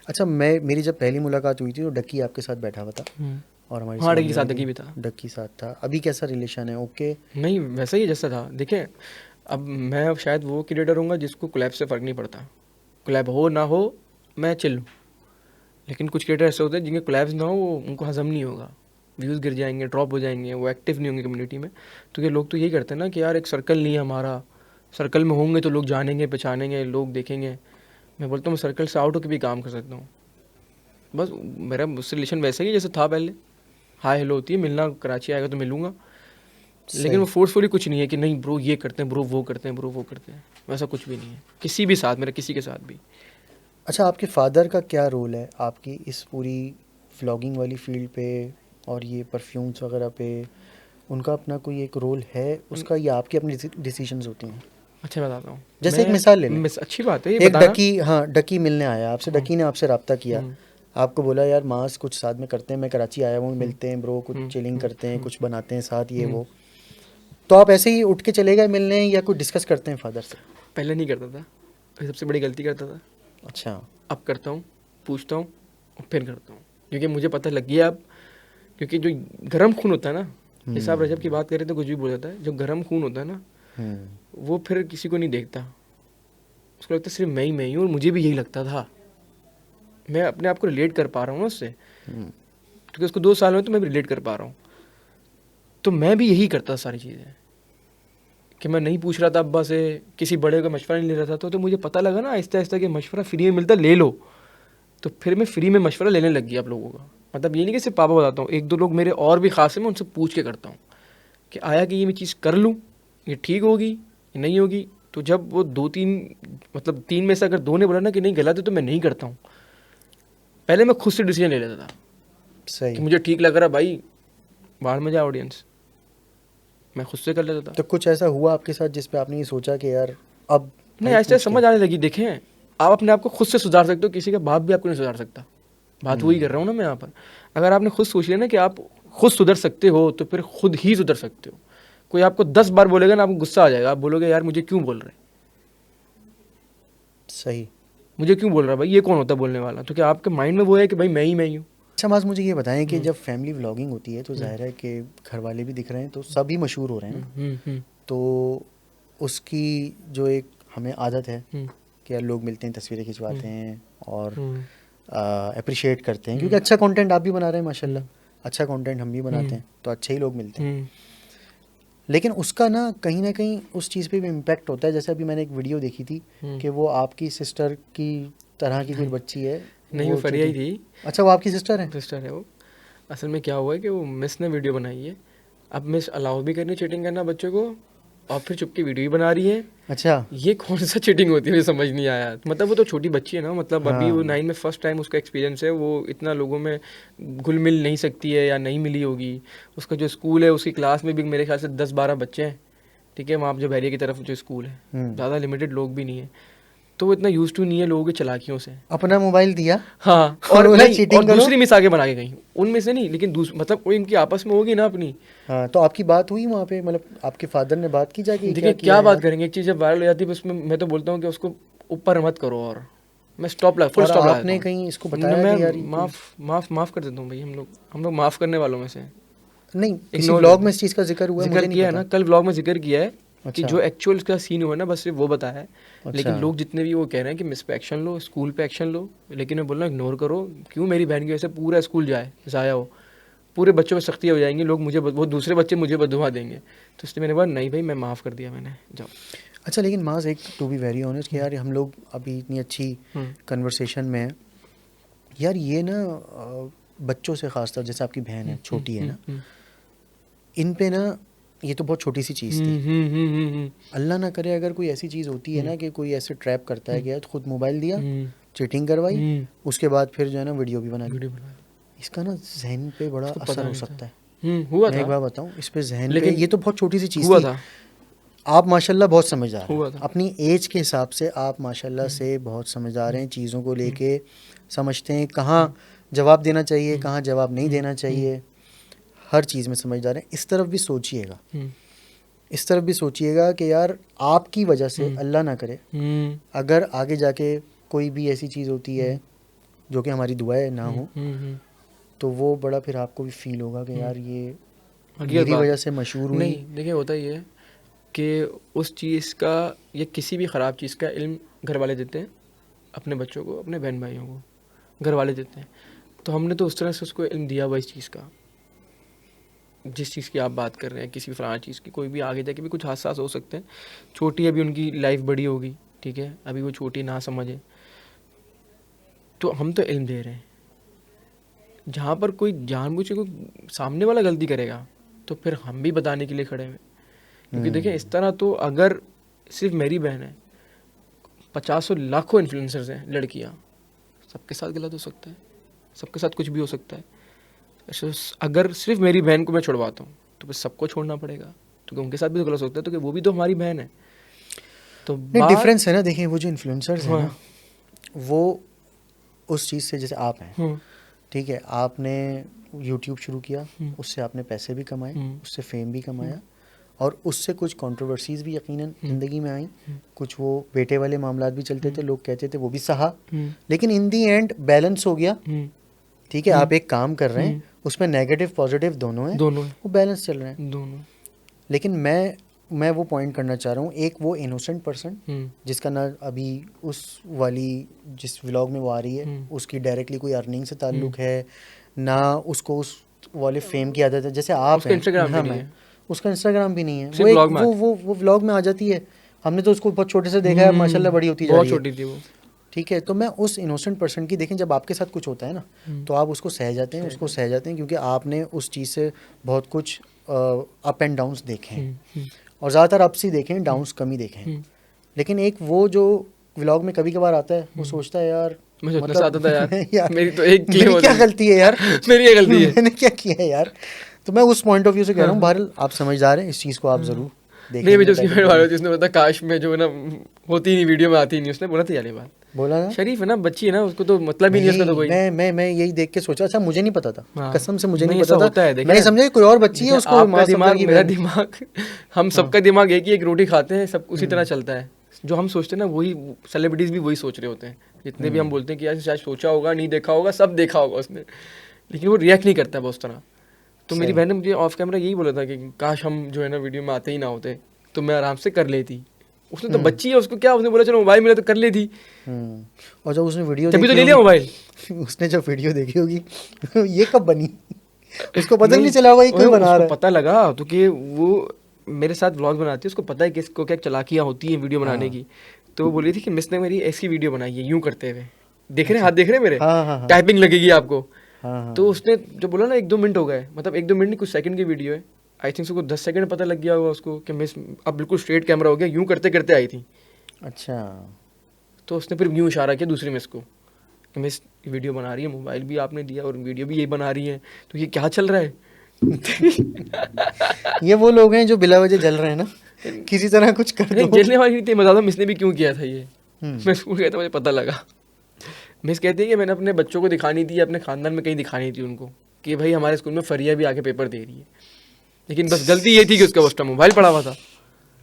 अच्छा, मेरी जब पहली मुलाकात हुई थी तो डक्की आपके साथ बैठा हुआ था, और हमारे डक्की साथ भी था, डक्की साथ था। अभी कैसा रिलेशन है? ओके, नहीं वैसा ही जैसा था। देखें अब मैं शायद वो क्रिएटर हूँगा जिसको कोलैब से फ़र्क नहीं पड़ता, कोलैब हो ना हो मैं चिल लूँ। लेकिन कुछ क्रिएटर ऐसे होते हैं जिनके कोलैब्स ना हो, वो उनको हज़म नहीं होगा, व्यूज़ गिर जाएंगे, ड्रॉप हो जाएंगे, वो एक्टिव नहीं होंगे कम्युनिटी में। तो ये लोग तो यही करते हैं ना कि यार एक सर्कल नहीं है हमारा, सर्कल में होंगे तो लोग जानेंगे, पहचानेंगे, लोग देखेंगे। मैं बोलता हूँ मैं सर्कल से आउट होकर भी काम कर सकता हूँ। बस मेरा उससे रिलेशन वैसे ही जैसे था पहले, हाय हेलो होती है, मिलना, कराची आएगा तो मिलूँगा, लेकिन वो फोर्सफुली कुछ नहीं है कि नहीं ब्रो ये करते हैं, ब्रो वो करते हैं, ब्रो वो करते हैं, वैसा कुछ भी नहीं है किसी भी साथ, मेरा किसी के साथ भी। अच्छा, आपके फादर का क्या रोल है आपकी इस पूरी व्लॉगिंग वाली फील्ड पे और ये परफ्यूम्स वगैरह पे? उनका अपना कोई एक रोल है उसका, या आपकी अपनी डिसीजंस होती हैं? अच्छा बताता हूँ, जैसे एक मिसाल ले लें, अच्छी बात है ये एक डकी, हाँ डकी मिलने आया आपसे, डकी ने आपसे रब्ता किया, आपको बोला यार मास कुछ साथ में करते हैं, मैं कराची आया हूँ, मिलते हैं ब्रो, कुछ चिलिंग करते हैं, कुछ बनाते हैं साथ, ये वो, तो आप ऐसे ही उठ के चले गए मिलने या कुछ डिस्कस करते हैं फादर से? पहले नहीं करता था, सबसे बड़ी गलती करता था। अच्छा, अब करता हूँ, पूछता हूँ और फिर करता हूँ, क्योंकि मुझे पता लग गया अब, क्योंकि जो गर्म खून होता है ना, जैसे आप रजब की बात करें तो कुछ भी बोल जाता है, जो गर्म खून होता है ना वो फिर किसी को नहीं देखता, उसको लगता है सिर्फ मैं ही हूँ, और मुझे भी यही लगता था। मैं अपने आप को रिलेट कर पा रहा हूँ उससे, क्योंकि उसको 2 साल में तो मैं भी रिलेट कर पा रहा हूँ। तो मैं भी यही करता था सारी चीज़ें, कि मैं नहीं पूछ रहा था अब्बा से, किसी बड़े का मशवरा नहीं ले रहा था। तो मुझे पता लगा ना आहिस्ता आहिस्ता कि मशवरा फ्री में मिलता, ले लो। तो फिर मैं फ्री में मशवरा लेने लग गया आप लोगों का। मतलब ये नहीं कि सिर्फ पापा बताता हूँ, 1-2 लोग मेरे और भी खास है, मैं उनसे पूछ के करता हूँ कि आया कि ये मैं चीज़ कर लूँ, ये ठीक होगी, ये नहीं होगी। तो जब वो 2-3 मतलब 3 में से अगर 2 ने बोला ना कि नहीं गलत है, तो मैं नहीं करता हूँ। पहले मैं खुद से डिसीजन ले लेता था सही। कि मुझे ठीक लग रहा भाई, बाहर में जाए ऑडियंस, मैं खुद से कर लेता था। तो कुछ ऐसा हुआ आपके साथ जिस पे आपने ये सोचा कि यार अब नहीं, ऐसे समझ आने लगी। देखें, आप अपने आप को खुद से सुधार सकते हो, किसी का बाप भी आपको नहीं सुधार सकता। बात वही कर रहा हूँ ना मैं यहाँ पर। अगर आपने खुद सोच लिया ना कि आप खुद सुधर सकते हो, तो फिर खुद ही सुधर सकते हो। कोई आपको 10 बार बोलेगा ना, आपको गुस्सा आ जाएगा, आप बोलोगे यार मुझे क्यों बोल रहे, सही, मुझे क्यों बोल रहा है भाई, ये कौन होता है बोलने वाला। तो क्या आपके माइंड में वो है कि भाई मैं ही हूँ। अच्छा माज, मुझे ये बताएं कि जब फैमिली व्लॉगिंग होती है तो जाहिर है कि घर वाले भी दिख रहे हैं, तो सभी मशहूर हो रहे हैं ना, तो उसकी जो एक हमें आदत है कि यार लोग मिलते हैं, तस्वीरें खिंचवाते हैं और अप्रिशिएट करते हैं, क्योंकि अच्छा कंटेंट आप भी बना रहे हैं माशाल्लाह, अच्छा कंटेंट हम भी बनाते हैं, तो अच्छे ही लोग मिलते हैं। लेकिन उसका ना कहीं उस चीज़ पे भी इम्पैक्ट होता है। जैसे अभी मैंने एक वीडियो देखी थी कि वो आपकी सिस्टर की तरह की कोई बच्ची है। नहीं, वो फरिया ही थी। अच्छा, वो आपकी सिस्टर है? सिस्टर है वो। असल में क्या हुआ है कि वो मिस ने वीडियो बनाई है। अब मिस अलाउ भी करनी चीटिंग करना बच्चों को, और फिर चुपके वीडियो भी बना रही है। अच्छा, ये कौन सा चीटिंग होती है, मुझे समझ नहीं आया। मतलब वो तो छोटी बच्ची है ना, मतलब अभी वो 9 में फर्स्ट टाइम उसका एक्सपीरियंस है, वो इतना लोगों में घुल मिल नहीं सकती है या नहीं मिली होगी। उसका जो स्कूल है, उसकी क्लास में भी मेरे ख्याल से 10-12 बच्चे हैं, ठीक है, वहाँ जो बहरिया की तरफ जो स्कूल है, ज़्यादा लिमिटेड लोग भी नहीं है, तो वो इतना यूज टू नहीं है लोगों की चालाकियों से। अपना मोबाइल दिया, हाँ, और नहीं, चीटिंग और करो। दूसरी मिस आगे बना के गई, उनमें से नहीं, लेकिन मतलब कोई इनकी आपस में होगी ना अपनी। हाँ, तो आपकी बात हुई वहाँ पे, मतलब आपके फादर ने बात की जाके? देखिए क्या बात करेंगे, एक चीज़ जब वायरल हो जाती है उसमें मैं तो बोलता हूँ कि उसको ऊपर मत करो, और मैं फुल स्टॉप लगा आपने देता कहीं इसको हूँ। बताया मैं कि यार माफ कर देता हूँ भाई, हम लोग माफ़ करने वालों में से। नहीं, किसी इग्नोर व्लॉग में इस चीज़ का जिक्र हुआ है? मुझे जिक्र नहीं किया है पता। ना, कल व्लॉग में जिक्र किया है कि अच्छा। जो एक्चुअल इसका सीन हुआ है ना, बस सिर्फ वो बताया है। अच्छा। लेकिन लोग जितने भी वो कह रहे हैं कि मिस पे एक्शन लो, स्कूल पे एक्शन लो, लेकिन मैं बोल रहा हूँ इग्नोर करो। क्यों मेरी बहन की वजह से पूरा स्कूल ज़ाया हो, पूरे बच्चों पे सख्तियाँ हो जाएंगी, लोग मुझे वो दूसरे बच्चे मुझे बददुआ देंगे। तो इसलिए मैंने बोला नहीं भाई, मैं माफ़ कर दिया मैंने, जाओ। अच्छा, लेकिन माज एक टू बी वेरी ऑनेस्ट कि यार हम लोग अभी इतनी अच्छी कन्वर्सेशन में हैं, यार ये ना बच्चों से खासतौर, जैसे आपकी बहन है, छोटी है ना, इन पे ना, ये तो बहुत छोटी सी चीज़ थी, अल्लाह ना करे अगर कोई ऐसी चीज़ होती है ना कि कोई ऐसे ट्रैप करता है कि यार खुद मोबाइल दिया, चीटिंग करवाई, उसके बाद फिर जो है ना वीडियो भी बना ली, इसका ना जहन पे बड़ा असर हो सकता है। हुआ मैं था, एक बार बताऊँ, इस पे जहन पे, लेकिन ये तो बहुत छोटी सी चीज़ हुआ थी। था, आप माशाल्लाह बहुत समझदार हुआ हैं, था। अपनी एज के हिसाब से आप माशाल्लाह से बहुत समझदार हैं, चीज़ों को लेके समझते हैं कहाँ जवाब देना चाहिए, कहाँ जवाब नहीं देना चाहिए, हर चीज़ में समझदार हैं। इस तरफ भी सोचिएगा, इस तरफ भी सोचिएगा कि यार आपकी वजह से अल्लाह ना करे अगर आगे जाके कोई भी ऐसी चीज़ होती है, जो कि हमारी दुआएं ना हो, तो वो बड़ा फिर आपको भी फील होगा कि यार ये मेरी वजह से मशहूर हुई। नहीं, देखिए होता ही है कि उस चीज़ का या किसी भी ख़राब चीज़ का इल्म घर वाले देते हैं अपने बच्चों को, अपने बहन भाइयों को, घर वाले देते हैं। तो हमने तो उस तरह से उसको इल्म दिया हुआ इस चीज़ का, जिस चीज़ की आप बात कर रहे हैं, किसी फलाना चीज़ की, कोई भी आगे जाके भी कुछ हादसा हो सकते हैं। छोटी अभी उनकी लाइफ बड़ी होगी, ठीक है, अभी वो छोटी ना समझे, तो हम तो इल्म दे रहे हैं। जहाँ पर कोई जानबूझ के कोई सामने वाला गलती करेगा, तो फिर हम भी बताने के लिए खड़े हैं। क्योंकि देखिए इस तरह तो अगर सिर्फ मेरी बहन है, 50 लाखों इन्फ्लुएंसर्स हैं लड़कियाँ, सबके साथ गलत हो सकता है, सबके साथ कुछ भी हो सकता है। अगर सिर्फ मेरी बहन को मैं छुड़वाता हूँ तो फिर सबको छोड़ना पड़ेगा, क्योंकि उनके साथ भी तो गलत हो सकता है, तो कि वो भी तो हमारी बहन है। तो डिफरेंस है ना, देखिए वो जो इन्फ्लुएंसर्स हैं ना, वो उस चीज़ से, जैसे आप हैं, ठीक है, आपने यूट्यूब शुरू किया, उससे आपने पैसे भी कमाए, उससे फेम भी कमाया, और उससे कुछ कंट्रोवर्सीज भी यकीनन ज़िंदगी में आई, कुछ वो बेटे वाले मामलात भी चलते थे, लोग कहते थे, वो भी सहा, लेकिन इन दी एंड बैलेंस हो गया। ठीक है, आप एक काम कर रहे हैं, उसमें नेगेटिव पॉजिटिव दोनों हैं, वो बैलेंस चल रहे हैं दोनों। लेकिन मैं वो पॉइंट करना चाह रहा हूँ, एक वो इनोसेंट पर्सन जिसका ना अभी उस वाली जिस व्लॉग में वो आ रही है उसकी डायरेक्टली कोई अर्निंग से ताल्लुक है ना, उसको उस वाले फेम की आदत है, जैसे आप हैं, हाँ, मैं उसका इंस्टाग्राम भी नहीं है, वो व्लॉग में आ जाती है, हमने तो उसको बहुत छोटे से देखा है, माशाल्लाह बड़ी होती जा रही है, बहुत छोटी थी वो। ठीक है, तो मैं उस इनोसेंट पर्सन की, देखें जब आपके साथ कुछ होता है ना, तो आप उसको सह जाते हैं, उसको सह जाते हैं, क्योंकि आपने उस चीज़ से बहुत कुछ अप एंड डाउन्स देखे हैं, और ज़्यादातर अप्स ही देखे हैं, डाउन्स कम ही देखे हैं। लेकिन एक वो जो व्लॉग में कभी कभार आता है, वो सोचता है यार मुझे उतना सा आता था यार, मेरी तो एक मेरी क्या गलती है यार मेरी ये गलती है, मैंने क्या किया है यार। तो मैं उस पॉइंट ऑफ व्यू से कह रहा हूँ, बहरहाल आप समझदार हैं, इस चीज़ को आप ज़रूर नहीं देखेंगे। मुझे उसकी फ्रेंड वाली थी, उसने बोला काश में जो है ना होती नहीं, वीडियो में आती नहीं, उसने बोला था यार ये बात। बोला ना, शरीफ है ना, बच्ची है ना, उसको तो मतलब ही नहीं उसका तो कोई। मैं यही देख के सोचा, अच्छा मुझे नहीं पता था, हाँ। कसम से मुझे नहीं, नहीं ऐसा पता होता है, था, देखिए मैंने ना। समझा कि कोई और बच्ची है, उसको आपका माँ दिमाग समझा कि मेरा बहन। दिमाग हम सबका दिमाग एक ही एक रोटी खाते हैं, सब उसी तरह चलता है। जो हम सोचते हैं ना वही सेलिब्रिटीज भी वही सोच रहे होते हैं, जितने भी हम बोलते हैं कि यार शायद सोचा होगा, नहीं देखा होगा, सब देखा होगा उसने, लेकिन वो रिएक्ट नहीं करता है उस तरह। तो मेरी बहन ने मुझे ऑफ कैमरा यही बोला था कि काश हम जो है ना वीडियो में आते ही ना होते, तो मैं आराम से कर लेती। उसने तो बच्ची है, उसको क्या, उसने बोला चलो मोबाइल मिला तो कर लेती। और जब उसने वीडियो तभी तो देखी ले लिया मोबाइल। उसने जब वीडियो देखी होगी ये कब बनी उसको पता नहीं चला होगा ये कोई बना रहा है। पता लगा तो कि वो मेरे साथ व्लॉग बनाती है, उसको पता है कि इसको क्या चालाकियाँ होती हैं वीडियो बनाने की। तो वो बोली थी कि मिस ने मेरी ऐसी वीडियो बनाई है यूं करते हुए, देख रहे हाथ देख रहे मेरे, टाइपिंग लगेगी आपको। तो उसने जो बोला ना 1-2 मिनट हो गए, मतलब 1-2 मिनट नहीं, कुछ सेकंड की वीडियो है, आई थिंक उसको 10 सेकंड पता लग गया होगा उसको कि मिस अब बिल्कुल स्ट्रेट कैमरा हो गया, यूं करते करते आई थी। अच्छा, तो उसने फिर यूं इशारा किया दूसरी मिस को कि मिस वीडियो बना रही है, मोबाइल भी आपने दिया और वीडियो भी यही बना रही है, तो ये क्या चल रहा है। ये वो लोग हैं जो बिला वजह जल रहे हैं ना, किसी तरह कुछ कर नहीं दो। जलने वाली नहीं थी, मैं ज़्यादा मिस ने भी क्यों किया था ये। मैं स्कूल गया था, मुझे पता लगा। मिस कहती है कि मैंने अपने बच्चों को दिखानी थी, अपने खानदान में कहीं दिखानी थी उनको कि भाई हमारे स्कूल में फरिया भी आके पेपर दे रही है, लेकिन बस गलती ये थी कि उसका उस टाइम मोबाइल पड़ा हुआ था,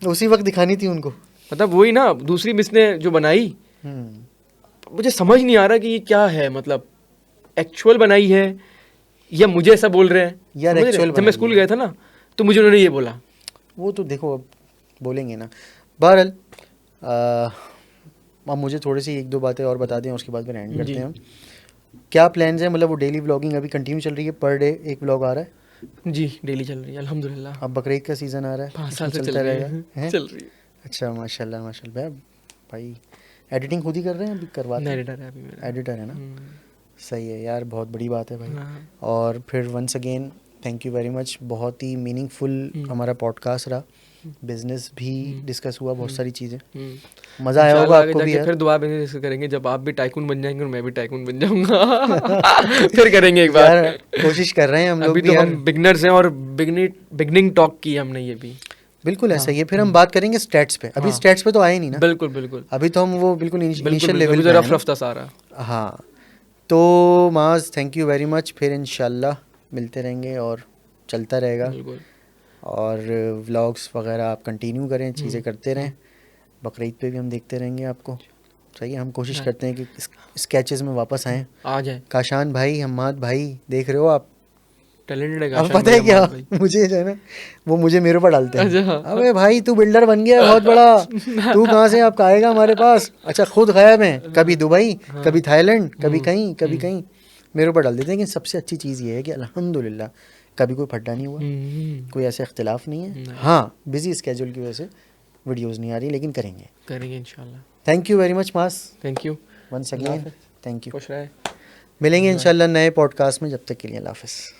उसी वक्त दिखानी थी उनको। मतलब वही ना, दूसरी मिस ने जो बनाई, मुझे समझ नहीं आ रहा कि ये क्या है, मतलब एक्चुअल बनाई है या मुझे ऐसा बोल रहे हैं यार। एक्चुअल जब मैं स्कूल गया था ना तो मुझे उन्होंने ये बोला, वो तो देखो अब बोलेंगे ना। बहरहाल अब मुझे थोड़ी सी 1-2 बातें और बता दें, उसके बाद फिर एंड करते हैं हम। क्या प्लान्स हैं, मतलब वो डेली व्लॉगिंग अभी कंटिन्यू चल रही है, पर डे एक व्लॉग आ रहा है? जी डेली चल रही है अल्हम्दुलिल्लाह। अब बकरीद का सीज़न आ रहा है, 5 साल से चलता रहेगा हैं? चल रही है। अच्छा, माशाल्लाह माशाल्लाह भाई। एडिटिंग खुद ही कर रहे हैं, अभी करवाते हैं? एडिटर है अभी मेरा। एडिटर है ना, सही है यार, बहुत बड़ी बात है भाई। हाँ। और फिर once again thank you very much, बहुत ही मीनिंगफुल हमारा पॉडकास्ट रहा, बिजनेस भी डिस्कस हुआ, बहुत सारी चीज़ें, मज़ा आया होगा आपको भी यार। फिर दुआ बिजनेस करेंगे जब आप भी टाइकून बन जाएंगे और मैं भी टाइकून बन जाऊंगा। फिर करेंगे एक बार यार, कोशिश कर रहे हैं हम लोग अभी भी तो यार। हम बिगनर्स हैं और बिगनिंग टॉक की हमने ये भी। बिल्कुल ऐसा ही है। फिर हम बात करेंगे स्टैट्स पे, अभी स्टैट्स पे तो आए नहीं ना। बिल्कुल बिल्कुल, अभी तो हम वो बिल्कुल इनिशियल लेवल पे रफ रफ्ता सारा। हाँ, तो माज थैंक यू वेरी मच, फिर इंशाल्लाह मिलते रहेंगे और चलता रहेगा। और व्लॉग्स वगैरह आप कंटिन्यू करें, चीज़ें करते रहें, बकरीद पे भी हम देखते रहेंगे आपको। सही है, हम कोशिश करते हैं कि स्केचेस में वापस आएँ, आ जाए। काशान भाई, हम्माद भाई, देख रहे हो आप, टैलेंटेड है। अब पता है क्या, मुझे जो है ना वो मुझे मेरे ऊपर डालते हैं, अबे भाई तू बिल्डर बन गया बहुत बड़ा, तू कहाँ से अब आएगा हमारे पास, अच्छा खुद गायब है, कभी दुबई, कभी थाईलैंड, कभी कहीं कभी कहीं, मेरे ऊपर डाल देते हैं। लेकिन सबसे अच्छी चीज़ ये है कि अल्हम्दुलिल्लाह कभी कोई फड्डा नहीं हुआ, कोई ऐसा इख्तिलाफ नहीं है। हाँ, बिजी स्केड्यूल की वजह से वीडियोज़ नहीं आ रही, लेकिन करेंगे इंशाल्लाह। थैंक यू वेरी मच मास, thank you once again, thank you. मिलेंगे इंशाल्लाह नए पॉडकास्ट में, जब तक के लिए अल्लाह हाफ़िज़।